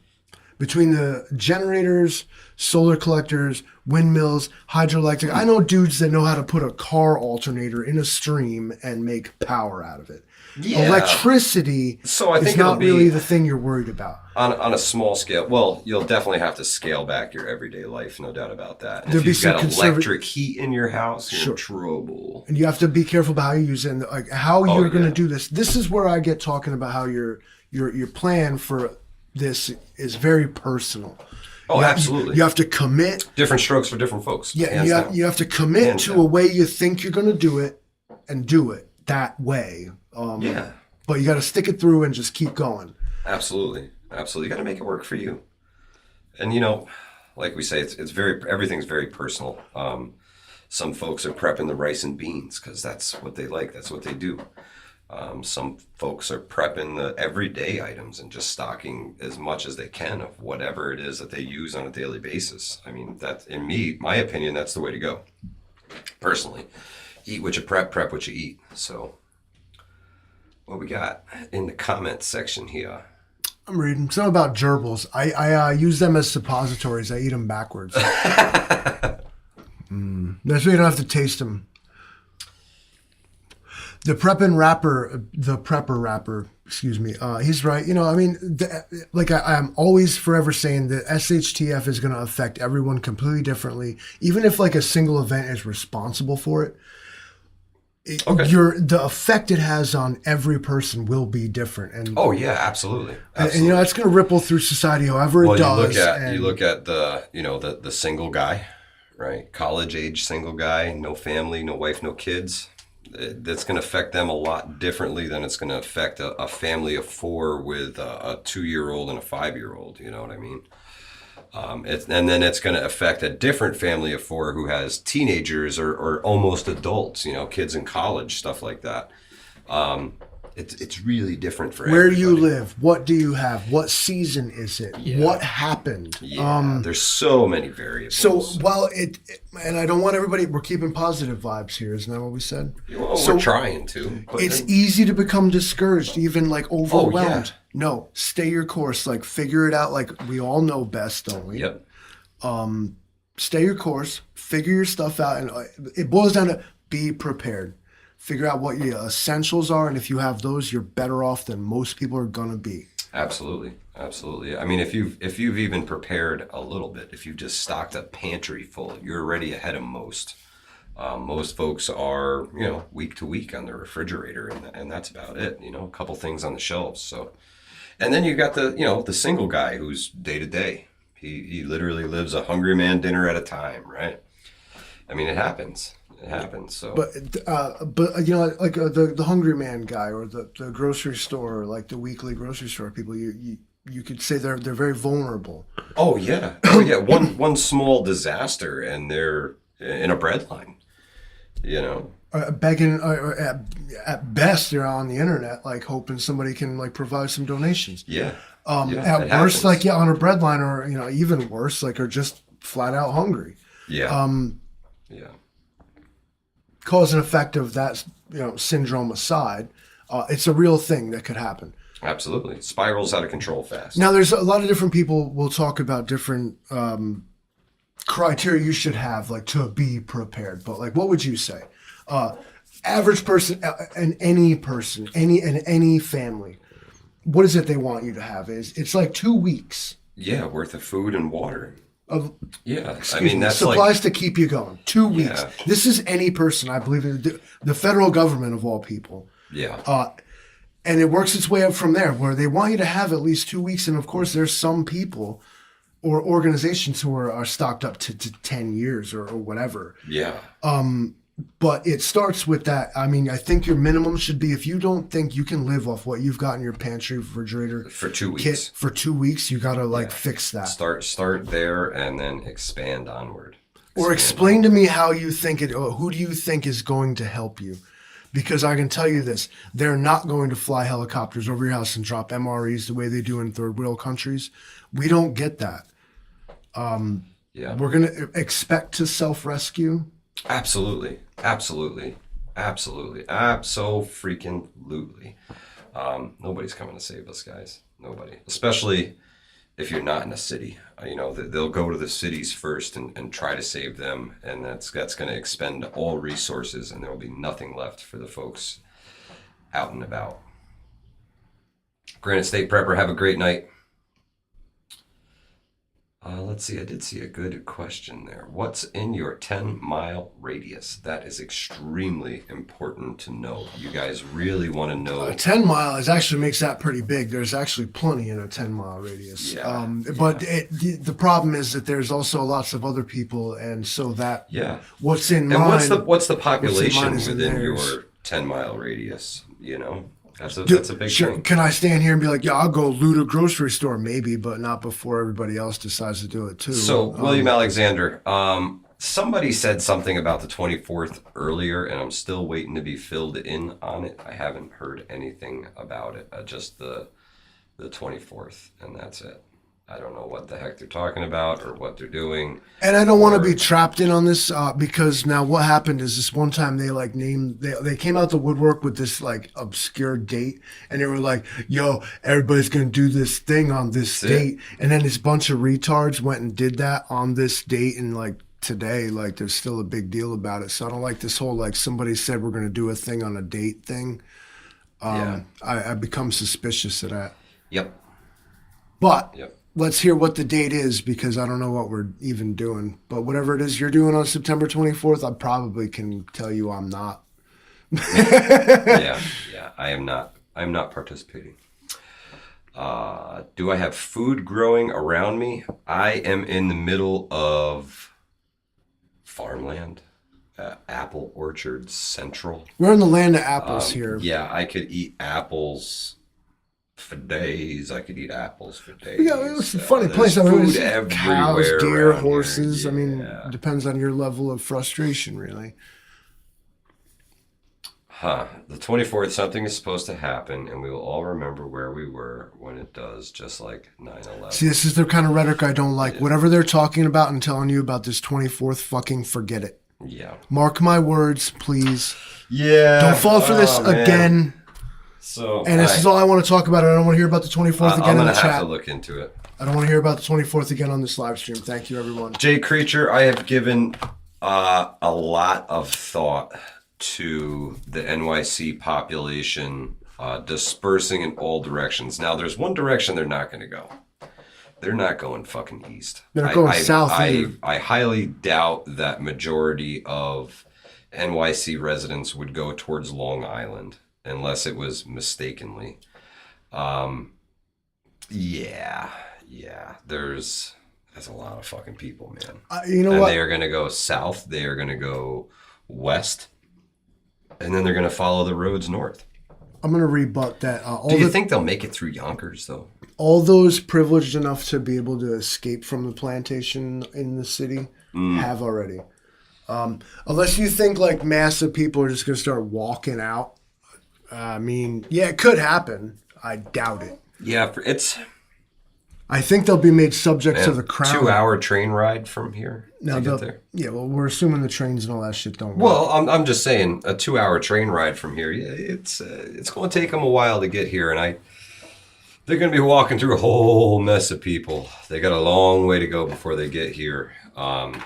Between the generators, solar collectors, windmills, hydroelectric, I know dudes that know how to put a car alternator in a stream and make power out of it. Yeah. Electricity So I is think not it'll be- really the thing you're worried about. On a small scale, well, you'll definitely have to scale back your everyday life, no doubt about that. And There'll if be you've some got conserva- electric heat in your house, you're in trouble. And you have to be careful about how you use it and like how you're going to yeah. do this. This is where I get talking about how your plan for this is very personal. Oh, absolutely. You have to commit. Different strokes for different folks. Yeah, hands down. you have to commit Hands to down. a way you think you're going to do it and do it that way. Yeah, But you got to stick it through and just keep going. absolutely. Absolutely. You got to make it work for you. And, like we say, it's everything's very personal. Some folks are prepping the rice and beans because that's what they like. That's what they do. Some folks are prepping the everyday items and just stocking as much as they can of whatever it is that they use on a daily basis. I mean, that in my opinion, that's the way to go. Personally, eat what you prep what you eat. So, what we got in the comments section here? I'm reading something about gerbils. I use them as suppositories. I eat them backwards. That's why you don't have to taste them. The prepper rapper, excuse me, he's right. I'm always forever saying that SHTF is going to affect everyone completely differently. Even if like a single event is responsible for it, Okay. the effect it has on every person will be different. And Oh yeah, absolutely. and it's going to ripple through society however it does. You look at the single guy, right? College age single guy, no family, no wife, no kids. That's going to affect them a lot differently than it's going to affect a family of four with a 2-year-old and a 5-year-old. You know what I mean? And then it's going to affect a different family of four who has teenagers or almost adults, kids in college, stuff like that. It's really different for Where do you everybody. live? What do you have? What season is it? What happened? Yeah, there's so many variables. So while and I don't want everybody, we're keeping positive vibes here, isn't that what we said? Well, so we're trying to. But It's easy to become discouraged, even like overwhelmed. yeah. No, stay your course. Like figure it out. Like we all know best, don't we? Yep. stay your course, figure your stuff out, and it boils down to be prepared. Figure out what your essentials are, and if you have those, you're better off than most people are gonna be. Absolutely, absolutely. I mean, if you've even prepared a little bit, if you've just stocked a pantry full, you're already ahead of most. Most folks are, week to week on their refrigerator, and that's about it. A couple things on the shelves. So, and then you got the single guy who's day to day. He literally lives a hungry man dinner at a time, right? I mean, it happens. It happens. So, but like the hungry man guy, or the grocery store, or like the weekly grocery store people, you could say they're very vulnerable. Oh yeah, oh yeah. One small disaster, and they're in a bread line. Begging, or at best, they're on the internet, like hoping somebody can like provide some donations. Yeah. At worst, like on a bread line, or even worse, like are just flat out hungry. Yeah. Yeah. Cause and effect of that, syndrome aside, it's a real thing that could happen. Absolutely. Spirals out of control fast. Now, there's a lot of different people will talk about different criteria you should have, like, to be prepared. But, like, what would you say? Average person, and any family, what is it they want you to have? It's like 2 weeks. Yeah, worth of food and water. Yeah, That's supplies to keep you going. 2 weeks. Yeah. This is any person, I believe, the federal government of all people. Yeah. And it works its way up from there, where they want you to have at least 2 weeks. And of course, there's some people or organizations who are stocked up to 10 years or whatever. Yeah. But it starts with that. I mean, I think your minimum should be, if you don't think you can live off what you've got in your pantry, refrigerator, for 2 weeks. Kit for 2 weeks, you got to fix that. Start there and then expand onward. Or explain to me how you think it, or who do you think is going to help you? Because I can tell you this, they're not going to fly helicopters over your house and drop MREs the way they do in third world countries. We don't get that. We're going to expect to self-rescue. Absolutely. Absolutely. Abso-freaking-lutely. Nobody's coming to save us, guys. Nobody. Especially if you're not in a city. They'll go to the cities first and try to save them, and that's going to expend all resources, and there will be nothing left for the folks out and about. Granite State Prepper, have a great night. Let's see, I did see a good question there. What's in your 10-mile radius? That is extremely important to know. You guys really want to know. 10 miles actually makes that pretty big. There's actually plenty in a 10-mile radius. Yeah. But the problem is that there's also lots of other people, and so that what's in mine. And what's the population within your theirs. 10-mile radius? That's a big thing. Can I stand here and be like, yeah, I'll go loot a grocery store? Maybe, but not before everybody else decides to do it too. So, William Alexander, somebody said something about the 24th earlier, and I'm still waiting to be filled in on it. I haven't heard anything about it, just the 24th, and that's it. I don't know what the heck they're talking about or what they're doing. And I don't want to be trapped in on this because now what happened is this one time they came out the woodwork with this obscure date, and they were like, yo, everybody's going to do this thing on this date. And then this bunch of retards went and did that on this date, and today, there's still a big deal about it. So I don't like this whole somebody said we're going to do a thing on a date thing. I become suspicious of that. Yep. But let's hear what the date is, because I don't know what we're even doing. But whatever it is you're doing on September 24th, I probably can tell you I'm not. Yeah, I am not. I'm not participating. Do I have food growing around me? I am in the middle of farmland, apple orchards, central. We're in the land of apples here. Yeah, I could eat apples for days. I could eat apples for days. Yeah, it's a funny place. Food cows, deer, horses. Here. I mean, it depends on your level of frustration, really. The 24th, something is supposed to happen, and we will all remember where we were when it does, just like 9/11. See, this is the kind of rhetoric I don't like. Yeah. Whatever they're talking about and telling you about this 24th, fucking forget it. Yeah. Mark my words, please. Yeah. Don't fall for this again. So, and this is all I want to talk about. I don't want to hear about the 24th again in the chat. I'm going to have to look into it. I don't want to hear about the 24th again on this live stream. Thank you, everyone. Jay Creature, I have given a lot of thought to the NYC population dispersing in all directions. Now, there's one direction they're not going to go. They're not going fucking east. They're not going south either. I highly doubt that majority of NYC residents would go towards Long Island unless it was mistakenly. Yeah. There's a lot of fucking people, man. You know and what? They are going to go south. They are going to go west. And then they're going to follow the roads north. I'm going to rebut that. Do you think they'll make it through Yonkers, though? All those privileged enough to be able to escape from the plantation in the city have already. Unless you think like massive people are just going to start walking out. I mean, yeah, it could happen. I doubt it. Yeah, I think they'll be made subject to the crown. 2-hour train ride from here to get there. Yeah, well, we're assuming the trains and all that shit don't work. Well, I'm just saying a 2-hour train ride from here. Yeah, it's going to take them a while to get here, and they're going to be walking through a whole mess of people. They got a long way to go before they get here, and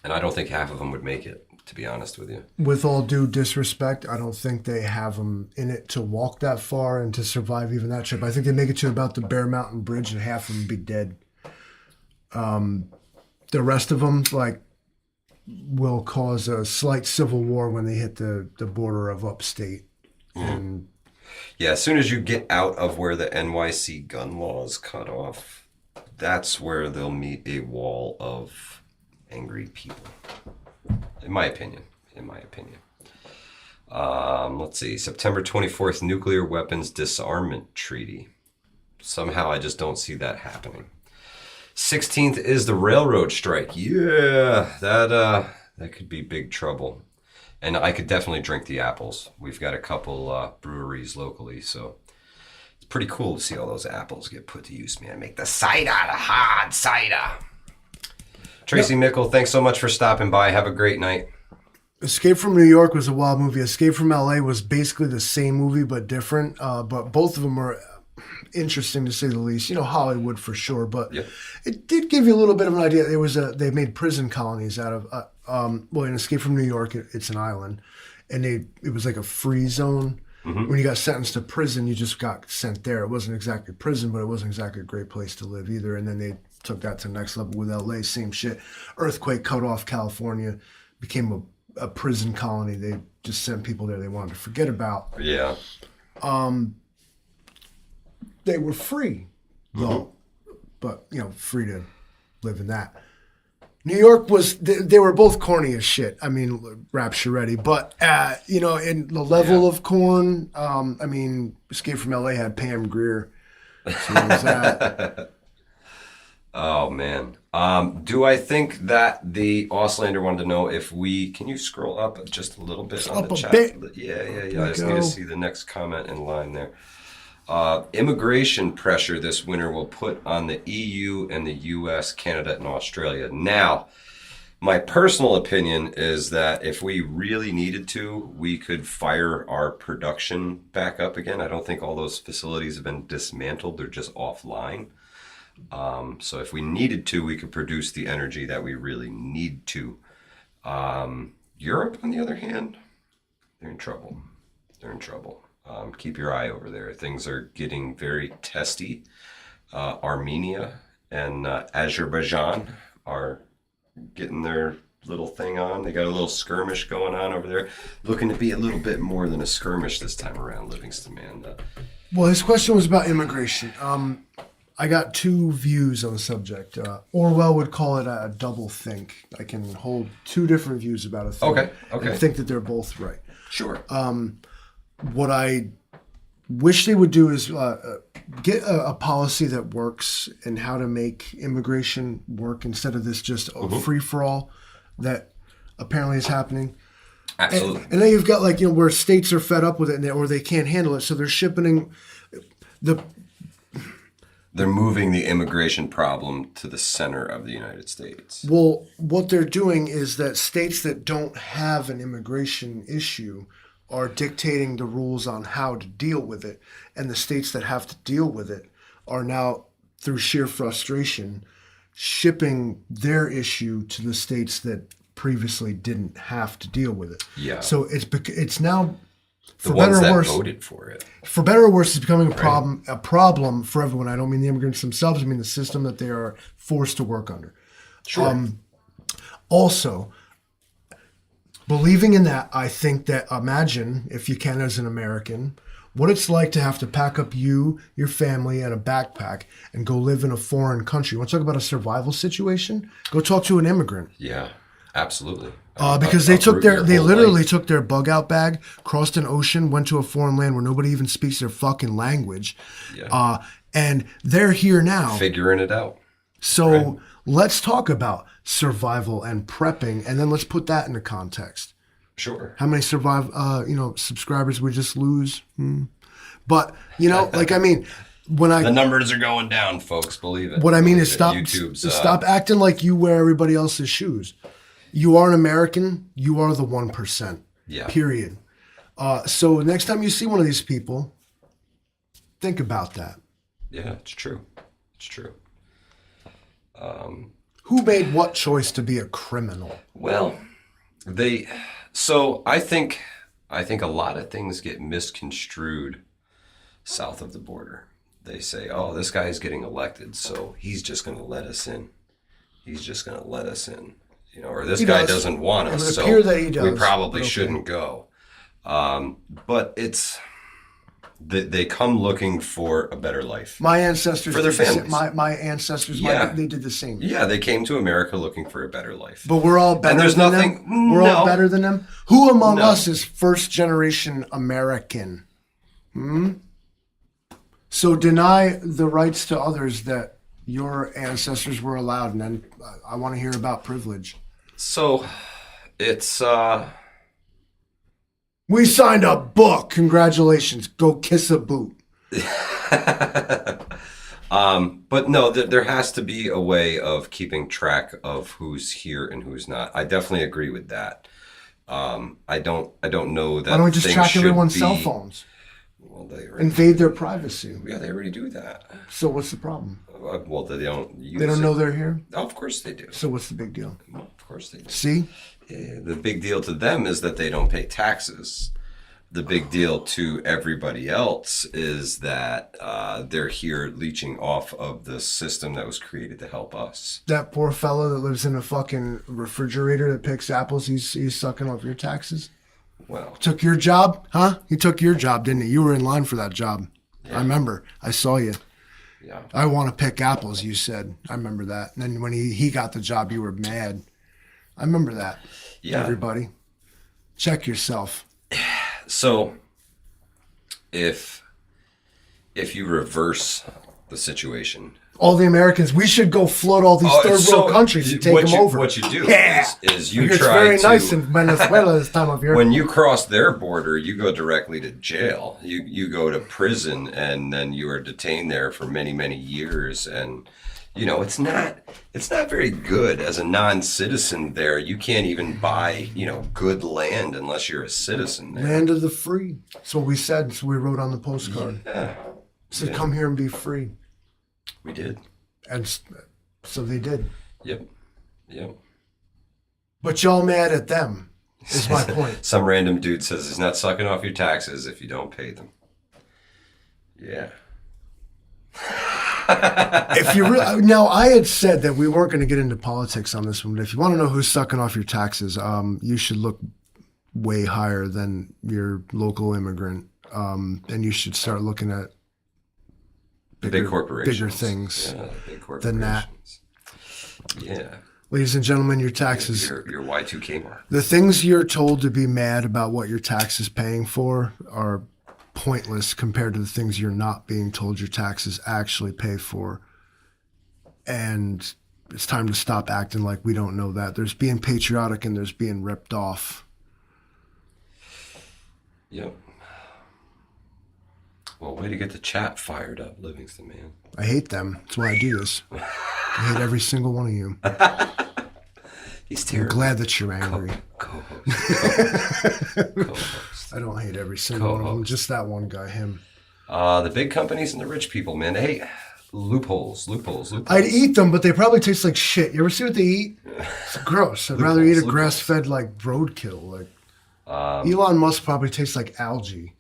I don't think half of them would make it, to be honest with you. With all due disrespect, I don't think they have them in it to walk that far and to survive even that trip. I think they make it to about the Bear Mountain Bridge and half of them be dead. The rest of them, will cause a slight civil war when they hit the border of upstate. And yeah, as soon as you get out of where the NYC gun laws cut off, that's where they'll meet a wall of angry people. In my opinion. Let's see. September 24th, Nuclear Weapons Disarmament Treaty. Somehow I just don't see that happening. 16th is the railroad strike. Yeah, that could be big trouble. And I could definitely drink the apples. We've got a couple breweries locally, so it's pretty cool to see all those apples get put to use, man. Make the cider, the hard cider. Tracy Mickle, thanks so much for stopping by. Have a great night. Escape from New York was a wild movie. Escape from LA was basically the same movie but different. But both of them were interesting to say the least. Hollywood for sure, but it did give you a little bit of an idea. They made prison colonies out of in Escape from New York, it's an island, and it was like a free zone. Mm-hmm. When you got sentenced to prison, you just got sent there. It wasn't exactly prison, but it wasn't exactly a great place to live either. And then they took that to the next level with LA, same shit. Earthquake cut off California, became a prison colony. They just sent people there they wanted to forget about. Yeah. They were free, though, but free to live in that. New York they were both corny as shit. I mean, Rapture Ready, but in the level of corn, Escape from LA had Pam Grier. So was that. Oh man. Do I think that the Auslander wanted to know if can you scroll up just a little bit on the chat? Bit. Yeah. I just need to see the next comment in line there. Immigration pressure this winter will put on the EU and the US, Canada, and Australia. Now, my personal opinion is that if we really needed to, we could fire our production back up again. I don't think all those facilities have been dismantled. They're just offline. So if we needed to, we could produce the energy that we really need to. Europe, on the other hand, they're in trouble. Keep your eye over there. Things are getting very testy. Armenia and Azerbaijan are getting their little thing on. They got a little skirmish going on over there. Looking to be a little bit more than a skirmish this time around, Livingston, man. Well, his question was about immigration. I got two views on the subject. Orwell would call it a double think. I can hold two different views about a thing. Okay. And think that they're both right. Sure. What I wish they would do is get a policy that works and how to make immigration work instead of this just free-for-all that apparently is happening. Absolutely. And then you've got where states are fed up with it or they can't handle it, so they're shipping They're moving the immigration problem to the center of the United States. Well, what they're doing is that states that don't have an immigration issue are dictating the rules on how to deal with it. And the states that have to deal with it are now through sheer frustration, shipping their issue to the states that previously didn't have to deal with it. Yeah. So it's now, The for ones better or that worse, voted for it. for better or worse, it's becoming a problem for everyone. I don't mean the immigrants themselves. I mean the system that they are forced to work under. Sure. Also, believing in that, I think that imagine, if you can as an American, what it's like to have to pack up you, your family, and a backpack and go live in a foreign country. You want to talk about a survival situation? Go talk to an immigrant. Yeah, absolutely. Because they Uproot literally life. took their bug out bag, crossed an ocean, went to a foreign land where nobody even speaks their fucking language. Yeah. And they're here now. Figuring it out. So let's talk about survival and prepping, and then let's put that into context. Sure. How many subscribers we just lose? But like I mean, The numbers are going down, folks. Believe it. what I mean is YouTube's stop acting like you wear everybody else's shoes. You are an American. You are the 1%. Yeah. Period. So next time you see one of these people, think about that. Yeah, it's true. It's true. Who made what choice to be a criminal? Well, So I think a lot of things get misconstrued south of the border. They say, "Oh, this guy's getting elected, so he's just going to let us in. He's just going to let us in." Or this guy doesn't want us, It would so appear that he does, we probably but okay. shouldn't go. But they come looking for a better life. My ancestors For their did the families. same. My ancestors, Yeah. they did the same. Yeah, they came to America looking for a better life. But we're all better there's than nothing- them. We're all no. better than them. Who among No. us is first generation American? So deny the rights to others that your ancestors were allowed, and then I want to hear about privilege. So it's We signed a book. Congratulations. Go kiss a boot. but no, there has to be a way of keeping track of who's here and who's not. I definitely agree with that. I don't know that. Why don't we just things track should everyone's be- cell phones? Well, they already, Invade their privacy. yeah, they already do that. So what's the problem? Well, they don't use They don't it. know they're here? Oh, of course they do. So what's the big deal? Well, of course they do. See? Yeah, the big deal to them is that they don't pay taxes. The big deal to everybody else is that they're here leeching off of the system that was created to help us. That poor fellow that lives in a fucking refrigerator that picks apples, he's sucking off your taxes? Well, Took your job? Huh? He took your job, didn't he? You were in line for that job. I remember. I saw you. yeah. I want to pick apples, you said. I remember that. And then when he got the job, you were mad. I remember that. Yeah. Everybody. Check yourself. So, if you reverse the situation, All the Americans, we should go flood all these third world countries and take them over. What you do Yeah. is you It's try very to. nice in Venezuela this time of year. When you cross their border, you go directly to jail. You go to prison, and then you are detained there for many, many years. And it's not very good as a non-citizen there. You can't even buy good land unless you're a citizen there. Land of the free. That's what we said. That's what we wrote on the postcard. Yeah, Said, come here and be free. we did. And so they did. Yep. But y'all mad at them, is my point. Some random dude says he's not sucking off your taxes if you don't pay them. Yeah. If you now, I had said that we weren't going to get into politics on this one, but if you want to know who's sucking off your taxes, you should look way higher than your local immigrant, and you should start looking at Big corporations. bigger things Yeah, big corporations. than that. Yeah. Ladies and gentlemen, your taxes. Your Y2K mark. The things you're told to be mad about what your tax is paying for are pointless compared to the things you're not being told your taxes actually pay for. And it's time to stop acting like we don't know that. There's being patriotic and there's being ripped off. Yep. Well, way to get the chat fired up, Livingston, man. I hate them. That's why I do this. I hate every single one of you. He's I'm terrible. glad that you're angry. Co-host. Co-host. I don't hate every single one of them. Co-host. Just that one guy, him. The big companies and the rich people, man. Hey, Loopholes. I'd eat them, but they probably taste like shit. You ever see what they eat? It's gross. I'd rather eat a grass-fed like roadkill. Like Elon Musk probably tastes like algae.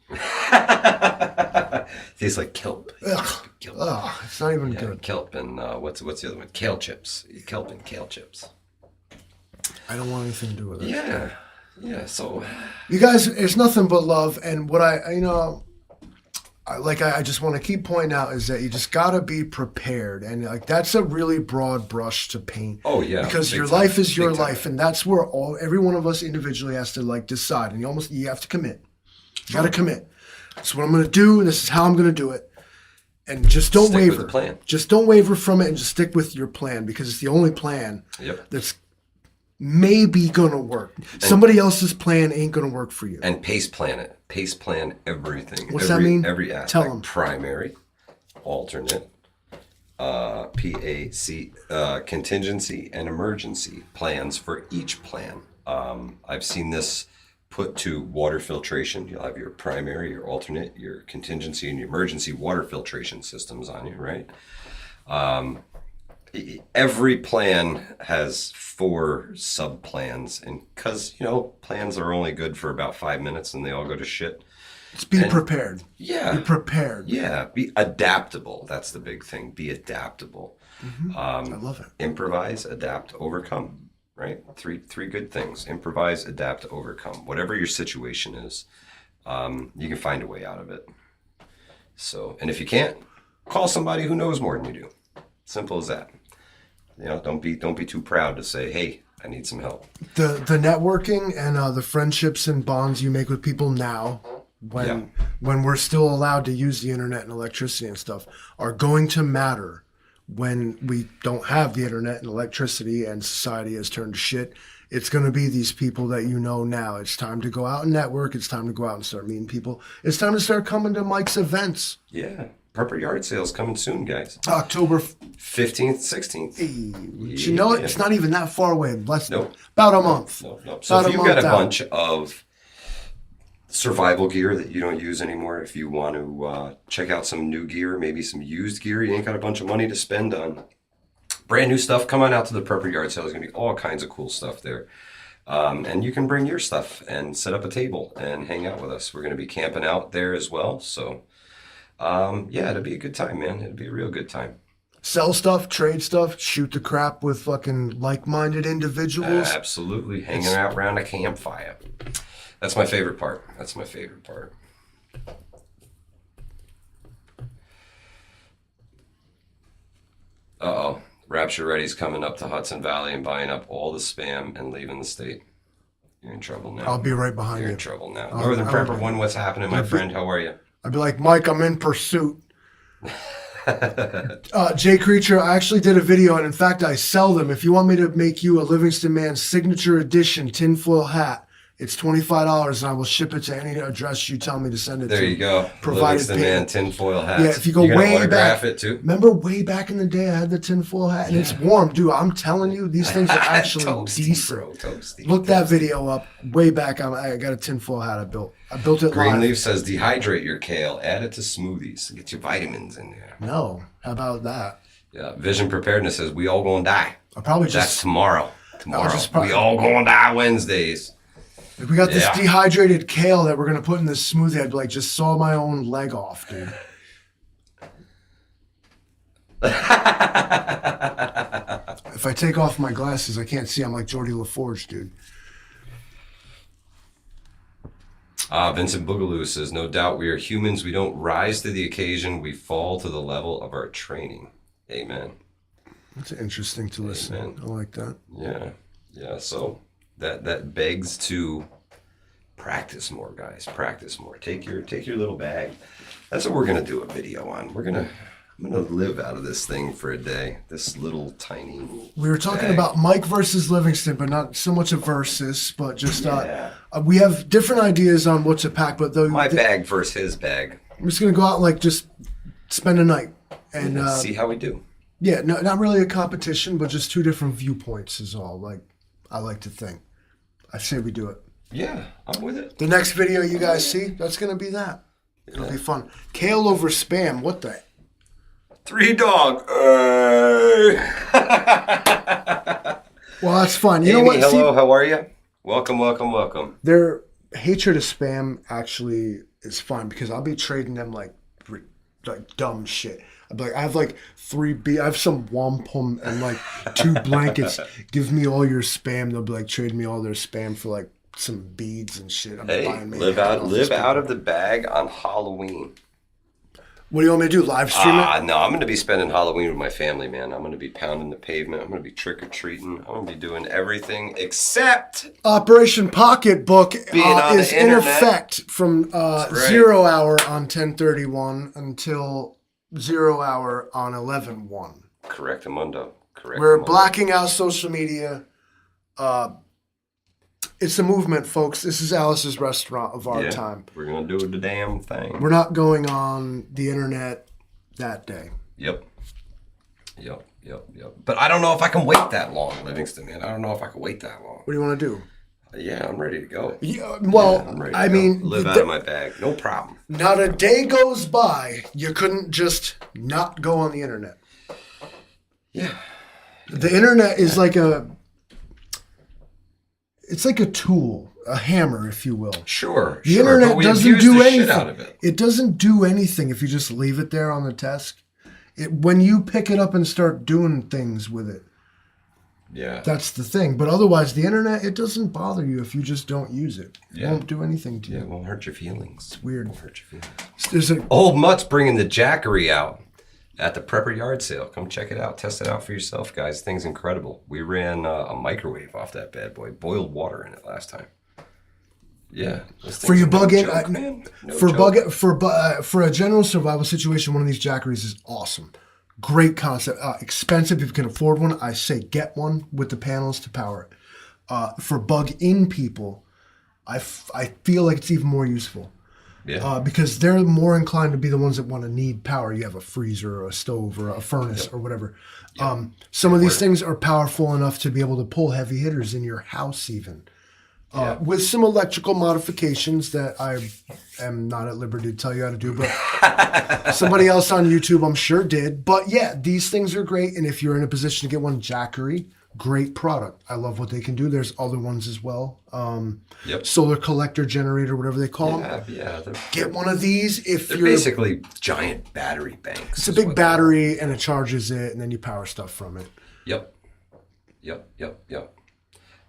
Tastes like kelp. Ugh. Ugh, it's not even good. Kelp and what's the other one? Kale chips. Kelp and kale chips. I don't want anything to do with it. Yeah. So you guys, it's nothing but love, and what I just want to keep pointing out is that you just gotta be prepared, and like that's a really broad brush to paint. Oh yeah, because your life is your life, and that's where every one of us individually has to like decide, and you have to commit. You gotta commit. That's what I'm gonna do, and this is how I'm gonna do it, and just don't waver. With the plan. Just don't waver from it, and just stick with your plan because it's the only plan that's maybe gonna work. Somebody else's plan ain't gonna work for you. And pace plan it. Pace plan everything. What's that mean? Every aspect. Tell them. Primary, alternate, PAC, contingency, and emergency plans for each plan. I've seen this put to water filtration. You'll have your primary, your alternate, your contingency, and your emergency water filtration systems on you, right? Every plan has 4 sub plans, and because plans are only good for about 5 minutes and they all go to shit. Just be prepared. Yeah, be prepared. Yeah, be adaptable. That's the big thing. Be adaptable. I love it. Improvise, adapt, overcome. Right? Three good things. Improvise, adapt, overcome. Whatever your situation is, you can find a way out of it. So, and if you can't, call somebody who knows more than you do. Simple as that. Don't be too proud to say, "Hey, I need some help." The networking and the friendships and bonds you make with people now, when we're still allowed to use the internet and electricity and stuff, are going to matter when we don't have the internet and electricity and society has turned to shit. It's going to be these people that you know now. It's time to go out and network. It's time to go out and start meeting people. It's time to start coming to Mike's events. Yeah. Prepper yard sales coming soon, guys. October 15th, 16th. You know it? It's not even that far away. Nope. About a month. Nope. So if you've got a bunch of survival gear that you don't use anymore, if you want to check out some new gear, maybe some used gear, you ain't got a bunch of money to spend on brand new stuff, come on out to the Prepper Yard Sale. There's going to be all kinds of cool stuff there. And you can bring your stuff and set up a table and hang out with us. We're going to be camping out there as well. So, it'll be a good time, man. It'll be a real good time. Sell stuff, trade stuff, shoot the crap with fucking like-minded individuals. Absolutely. Hanging out around a campfire. That's my favorite part. Uh-oh. Rapture Ready's coming up to Hudson Valley and buying up all the spam and leaving the state. You're in trouble now. I'll be right behind you. You're in trouble now. Northern Prepper 1, what's happening, my friend? How are you? I'd be like, Mike, I'm in pursuit. Jay Creature, I actually did a video, and in fact, I sell them. If you want me to make you a Livingston Man signature edition tinfoil hat, it's $25, and I will ship it to any address you tell me to send it to. There you go. Provided Livingston Man tinfoil hats. Yeah, if you go way way autograph back. it too? Remember way back in the day, I had the tinfoil hat, and it's warm, dude. I'm telling you, these things are actually Toasty, decent. bro, toasty. Look that video up. Way back, I got a tinfoil hat I built. I built it live. Greenleaf says dehydrate your kale, add it to smoothies, get your vitamins in there. No, how about that? Yeah, Vision Preparedness says we all gonna die. I probably That's just tomorrow. We all gonna die Wednesdays. If we got this dehydrated kale that we're gonna put in this smoothie, I'd be like, just saw my own leg off, dude. If I take off my glasses, I can't see. I'm like Geordie LaForge, dude. Vincent Boogaloo says, no doubt we are humans. We don't rise to the occasion. We fall to the level of our training. Amen. That's interesting to listen. Amen. I like that. Yeah. So that begs to practice more, guys. Practice more. Take your little bag. That's what we're gonna do a video on. I'm gonna live out of this thing for a day. This little tiny. We were talking bag. about Mike versus Livingston, but not so much a versus, but just we have different ideas on what to pack. But my bag versus his bag. I'm just gonna go out and like just spend a night and see how we do. Yeah, no, not really a competition, but just two different viewpoints is all. Like I like to think. I say we do it. Yeah, I'm with it. The next video you guys see, that's gonna be that. It'll be fun. Kale over spam. What the? Three dog. Hey. Well, that's fun. You Amy, know what? hello, See, how are you? Welcome, welcome, welcome. their hatred of spam actually is fun because I'll be trading them like dumb shit. I'll be like, I have like I have some wampum and like 2 blankets. Give me all your spam. They'll be like, trade me all their spam for like some beads and shit. I'm Hey, buying live out of the bag on Halloween. What do you want me to do? Live stream it? No, I'm going to be spending Halloween with my family, man. I'm going to be pounding the pavement. I'm going to be trick-or-treating. I'm going to be doing everything except... Operation Pocketbook Being on is the in internet. effect from right. 0 hour on 10/31 until 0 hour on 11/1. Correct, Amundo. Correct. We're Amundo. blacking out social media. It's a movement, folks. This is Alice's restaurant of our time. We're going to do the damn thing. We're not going on the internet that day. Yep. But I don't know if I can wait that long, Livingston, man. I don't know if I can wait that long. What do you want to do? Yeah, I'm ready to go. Yeah, well, I'm ready to I go. mean, live out of my bag. No problem. not a day goes by you couldn't just not go on the internet. Yeah. The internet is like it's like a tool, a hammer, if you will. Sure. The but internet we doesn't abuse do the anything. shit out of it. It doesn't do anything if you just leave it there on the desk. When you pick it up and start doing things with it, Yeah. that's the thing. But otherwise, the internet, it doesn't bother you if you just don't use it. It Yeah. won't do anything to Yeah, you. it won't hurt your feelings. It's weird. Won't hurt your feelings. There's a Old Mutt's bringing the Jackery out at the Prepper Yard Sale. Come check it out. Test it out for yourself, guys. Thing's incredible. We ran a microwave off that bad boy. Boiled water in it last time. Yeah. for you bug in No for a general survival situation. One of these jackeries is awesome. Great concept. Expensive if you can afford one. I say get one with the panels to power it. For bug in people, I feel like it's even more useful. Yeah. Because they're more inclined to be the ones that want to need power. You have a freezer or a stove or a furnace or whatever. Some of these things are powerful enough to be able to pull heavy hitters in your house even. With some electrical modifications that I am not at liberty to tell you how to do, but somebody else on YouTube I'm sure did. But yeah, these things are great. And if you're in a position to get one, Jackery, great product. I love what they can do. There's other ones as well. Solar collector generator, whatever they call them. Yeah. Get one of these if They're you're... basically giant battery banks. It's a big battery and it charges it and then you power stuff from it. Yep.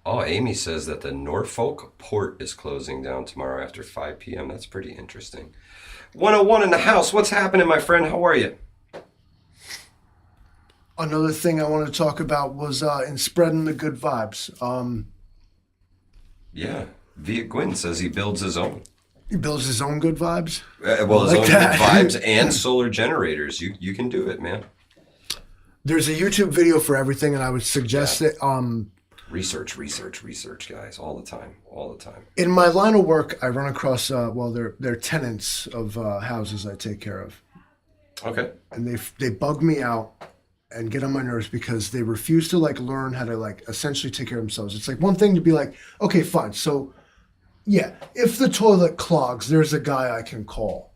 Oh, Amy says that the Norfolk port is closing down tomorrow after 5 p.m. That's pretty interesting. 101 in the house. What's happening, my friend? How are you? Another thing I wanted to talk about was in spreading the good vibes. Yeah. Viet Gwyn says he builds his own. He builds his own good vibes. His Like own that. vibes and solar generators. You can do it, man. There's a YouTube video for everything, and I would suggest it. Research, guys, all the time. In my line of work, I run across they're tenants of houses I take care of, Okay. and they bug me out and get on my nerves because they refuse to learn how to essentially take care of themselves. It's like one thing to be like, okay, fine, so yeah, if the toilet clogs, there's a guy I can call.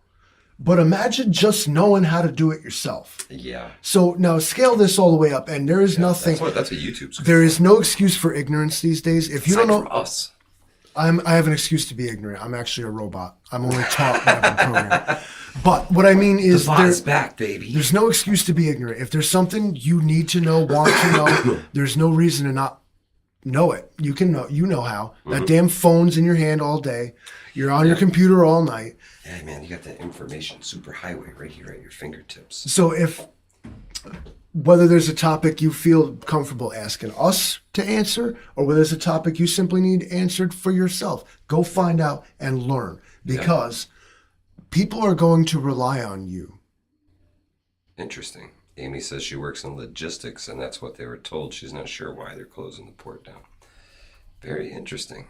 But imagine just knowing how to do it yourself. Yeah. So now scale this all the way up, and there is nothing. That's what YouTube's good There is no excuse for ignorance these days. If you don't know, for us. I have an excuse to be ignorant. I'm actually a robot. I'm only taught by the program. But what I mean is, Bot's back, baby. there's no excuse to be ignorant. If there's something you need to know, want to know, there's no reason to not know it. You can know. You know how. That damn phone's in your hand all day. You're on your computer all night. Yeah, man, you got that information superhighway right here at your fingertips. So whether there's a topic you feel comfortable asking us to answer, or whether there's a topic you simply need answered for yourself, go find out and learn, because people are going to rely on you. Interesting. Amy says she works in logistics, and that's what they were told. She's not sure why they're closing the port down. Very interesting.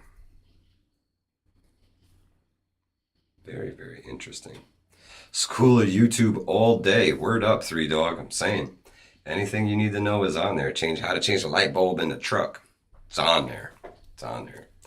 Very, very interesting. School of YouTube all day. Word up, 3 Dog. I'm saying. Anything you need to know is on there. How to change a light bulb in the truck. It's on there.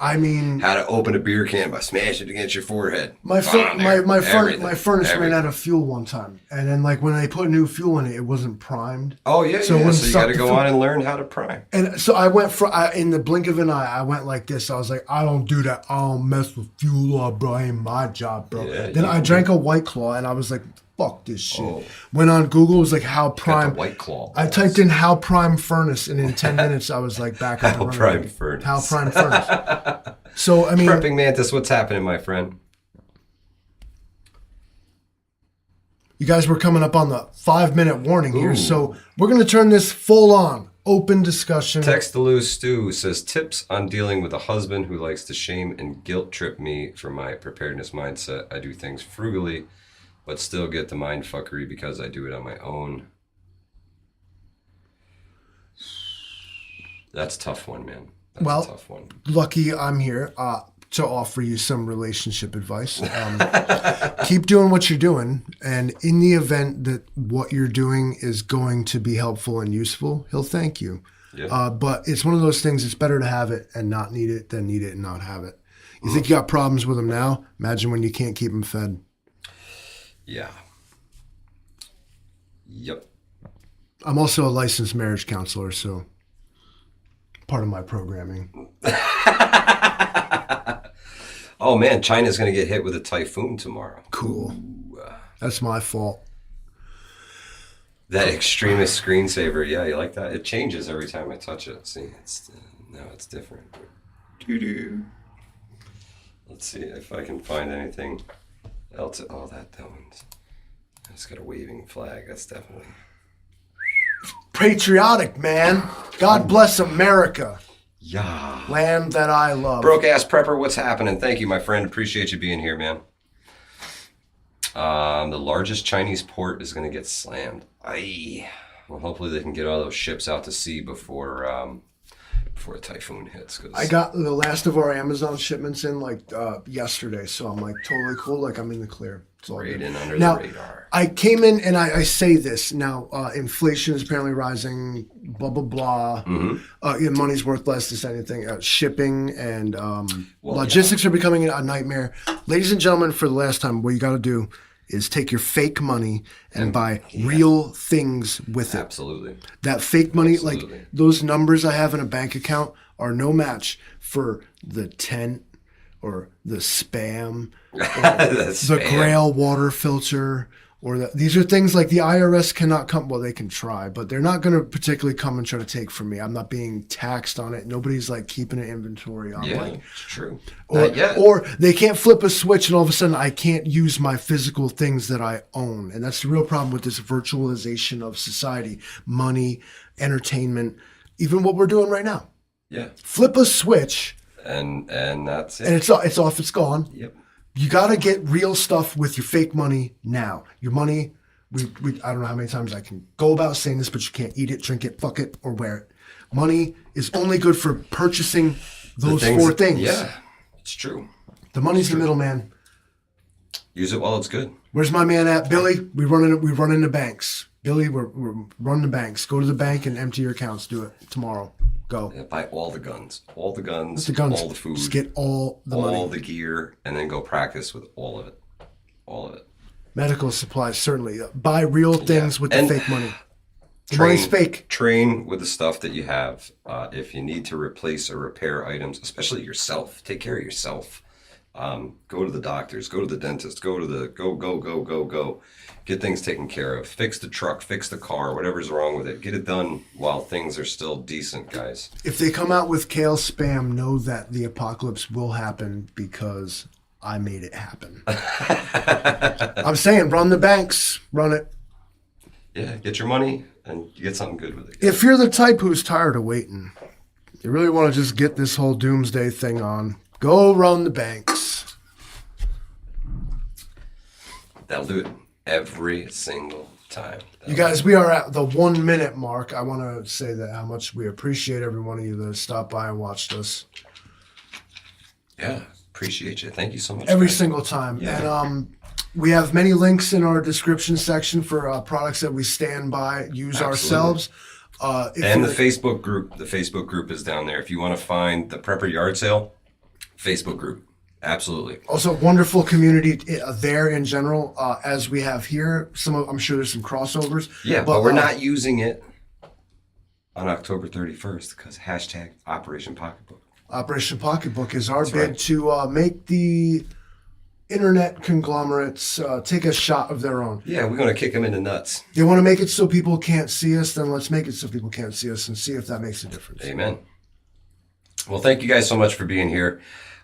I mean, how to open a beer can by smashing it against your forehead. my Everything. furnace ran Everything. out of fuel one time, and then like when they put new fuel in it, it wasn't primed. Oh yeah, So yeah. when So you suck got to the go fuel- on and learn how to prime. And so I went in the blink of an eye, I went like this. I was like, I don't do that. I don't mess with fuel, bro. Ain't my job, bro. Yeah, then you- I drank a White Claw, and I was like, fuck this shit. Oh. Went on Google, it was like how Got prime. the White Claw. I typed in how prime furnace, and in 10 minutes I was like back up How and running. prime furnace. How prime furnace. So I mean, Prepping Mantis, what's happening, my friend? you guys were coming up on the 5-minute warning here, Ooh. so we're gonna turn this full on open discussion. Text to Lou Stu says tips on dealing with a husband who likes to shame and guilt trip me for my preparedness mindset. I do things frugally, but still get the mind fuckery because I do it on my own. That's a tough one, man. That's Well, a tough one. Lucky I'm here to offer you some relationship advice. Keep doing what you're doing, and in the event that what you're doing is going to be helpful and useful, he'll thank you. Yeah. But it's one of those things, it's better to have it and not need it than need it and not have it. You think you got problems with him now? Imagine when you can't keep him fed. Yeah. Yep. I'm also a licensed marriage counselor, so part of my programming. Oh man, China's gonna get hit with a typhoon tomorrow. Cool. That's my fault. That extremist screensaver, yeah, you like that? It changes every time I touch it. See, now it's different. Doo-doo. Let's see if I can find anything else. Oh, that one's. It's got a waving flag. That's definitely. Patriotic, man. God bless America. Yeah. Land that I love. Broke ass prepper, what's happening? Thank you, my friend. Appreciate you being here, man. The largest Chinese port is going to get slammed. Aye. Well, hopefully they can get all those ships out to sea before a typhoon hits. 'Cause I got the last of our Amazon shipments in yesterday, so I'm like totally cool. Like I'm in the clear. It's all right good. in under Now, the radar. I came in and I say this now. Inflation is apparently rising. Blah blah blah. Mm-hmm. Money's worth less than anything. Shipping and logistics are becoming a nightmare. Ladies and gentlemen, for the last time, what you got to do is take your fake money and buy real things with it. Absolutely. That fake money, Absolutely. like those numbers I have in a bank account, are no match for the tent or the spam, or the Grail water filter, or these are things like the IRS cannot come. Well, they can try, but they're not going to particularly come and try to take from me. I'm not being taxed on it. Nobody's like keeping an inventory on Yeah, like. it's true. Or, Not yet. or they can't flip a switch and all of a sudden I can't use my physical things that I own. And that's the real problem with this virtualization of society, money, entertainment, even what we're doing right now. Yeah. Flip a switch And that's it. and it's off, it's gone. Yep. You got to get real stuff with your fake money now. Your money, I don't know how many times I can go about saying this, but you can't eat it, drink it, fuck it, or wear it. Money is only good for purchasing those four things. Yeah, it's true. The money's the middleman. Use it while it's good. Where's my man at? Billy, we run into banks. Billy, we're running the banks. Go to the bank and empty your accounts. Do it tomorrow. Go. Yeah, buy all the guns. All the guns. The guns. All the food. Just get all the all money. the gear, and then go practice with all of it. All of it. Medical supplies, certainly. Buy real things with the And fake money. The money's fake. Train with the stuff that you have. If you need to replace or repair items, especially yourself, take care of yourself. Go to the doctors, go to the dentist, go. Get things taken care of. Fix the truck, fix the car, whatever's wrong with it. Get it done while things are still decent, guys. If they come out with kale spam, know that the apocalypse will happen because I made it happen. I'm saying, run the banks, run it. Yeah, get your money and you get something good with it. If you're the type who's tired of waiting, you really want to just get this whole doomsday thing on, go run the banks. That'll do it every single time. You guys, we are at the 1 minute mark. I want to say that how much we appreciate every one of you that stopped by and watched us Yeah, appreciate you. Thank you so much. every guys. single time. Yeah. And we have many links in our description section for products that we stand by, use Absolutely. ourselves. And the Facebook group. The Facebook group is down there. If you want to find the Prepper Yard Sale, Facebook group. Absolutely. Also, wonderful community there in general, as we have here. I'm sure there's some crossovers. Yeah, but we're not using it on October 31st because hashtag Operation Pocketbook. Operation Pocketbook is our That's bid right. to make the internet conglomerates take a shot of their own. Yeah, we're going to kick them in the nuts. They want to make it so people can't see us, then let's make it so people can't see us and see if that makes a difference. Amen. Well, thank you guys so much for being here.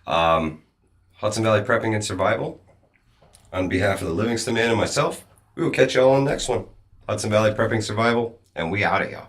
Hudson Valley Prepping and Survival, on behalf of the Livingston Man and myself, we will catch you all on the next one. Hudson Valley Prepping Survival, and we out of here.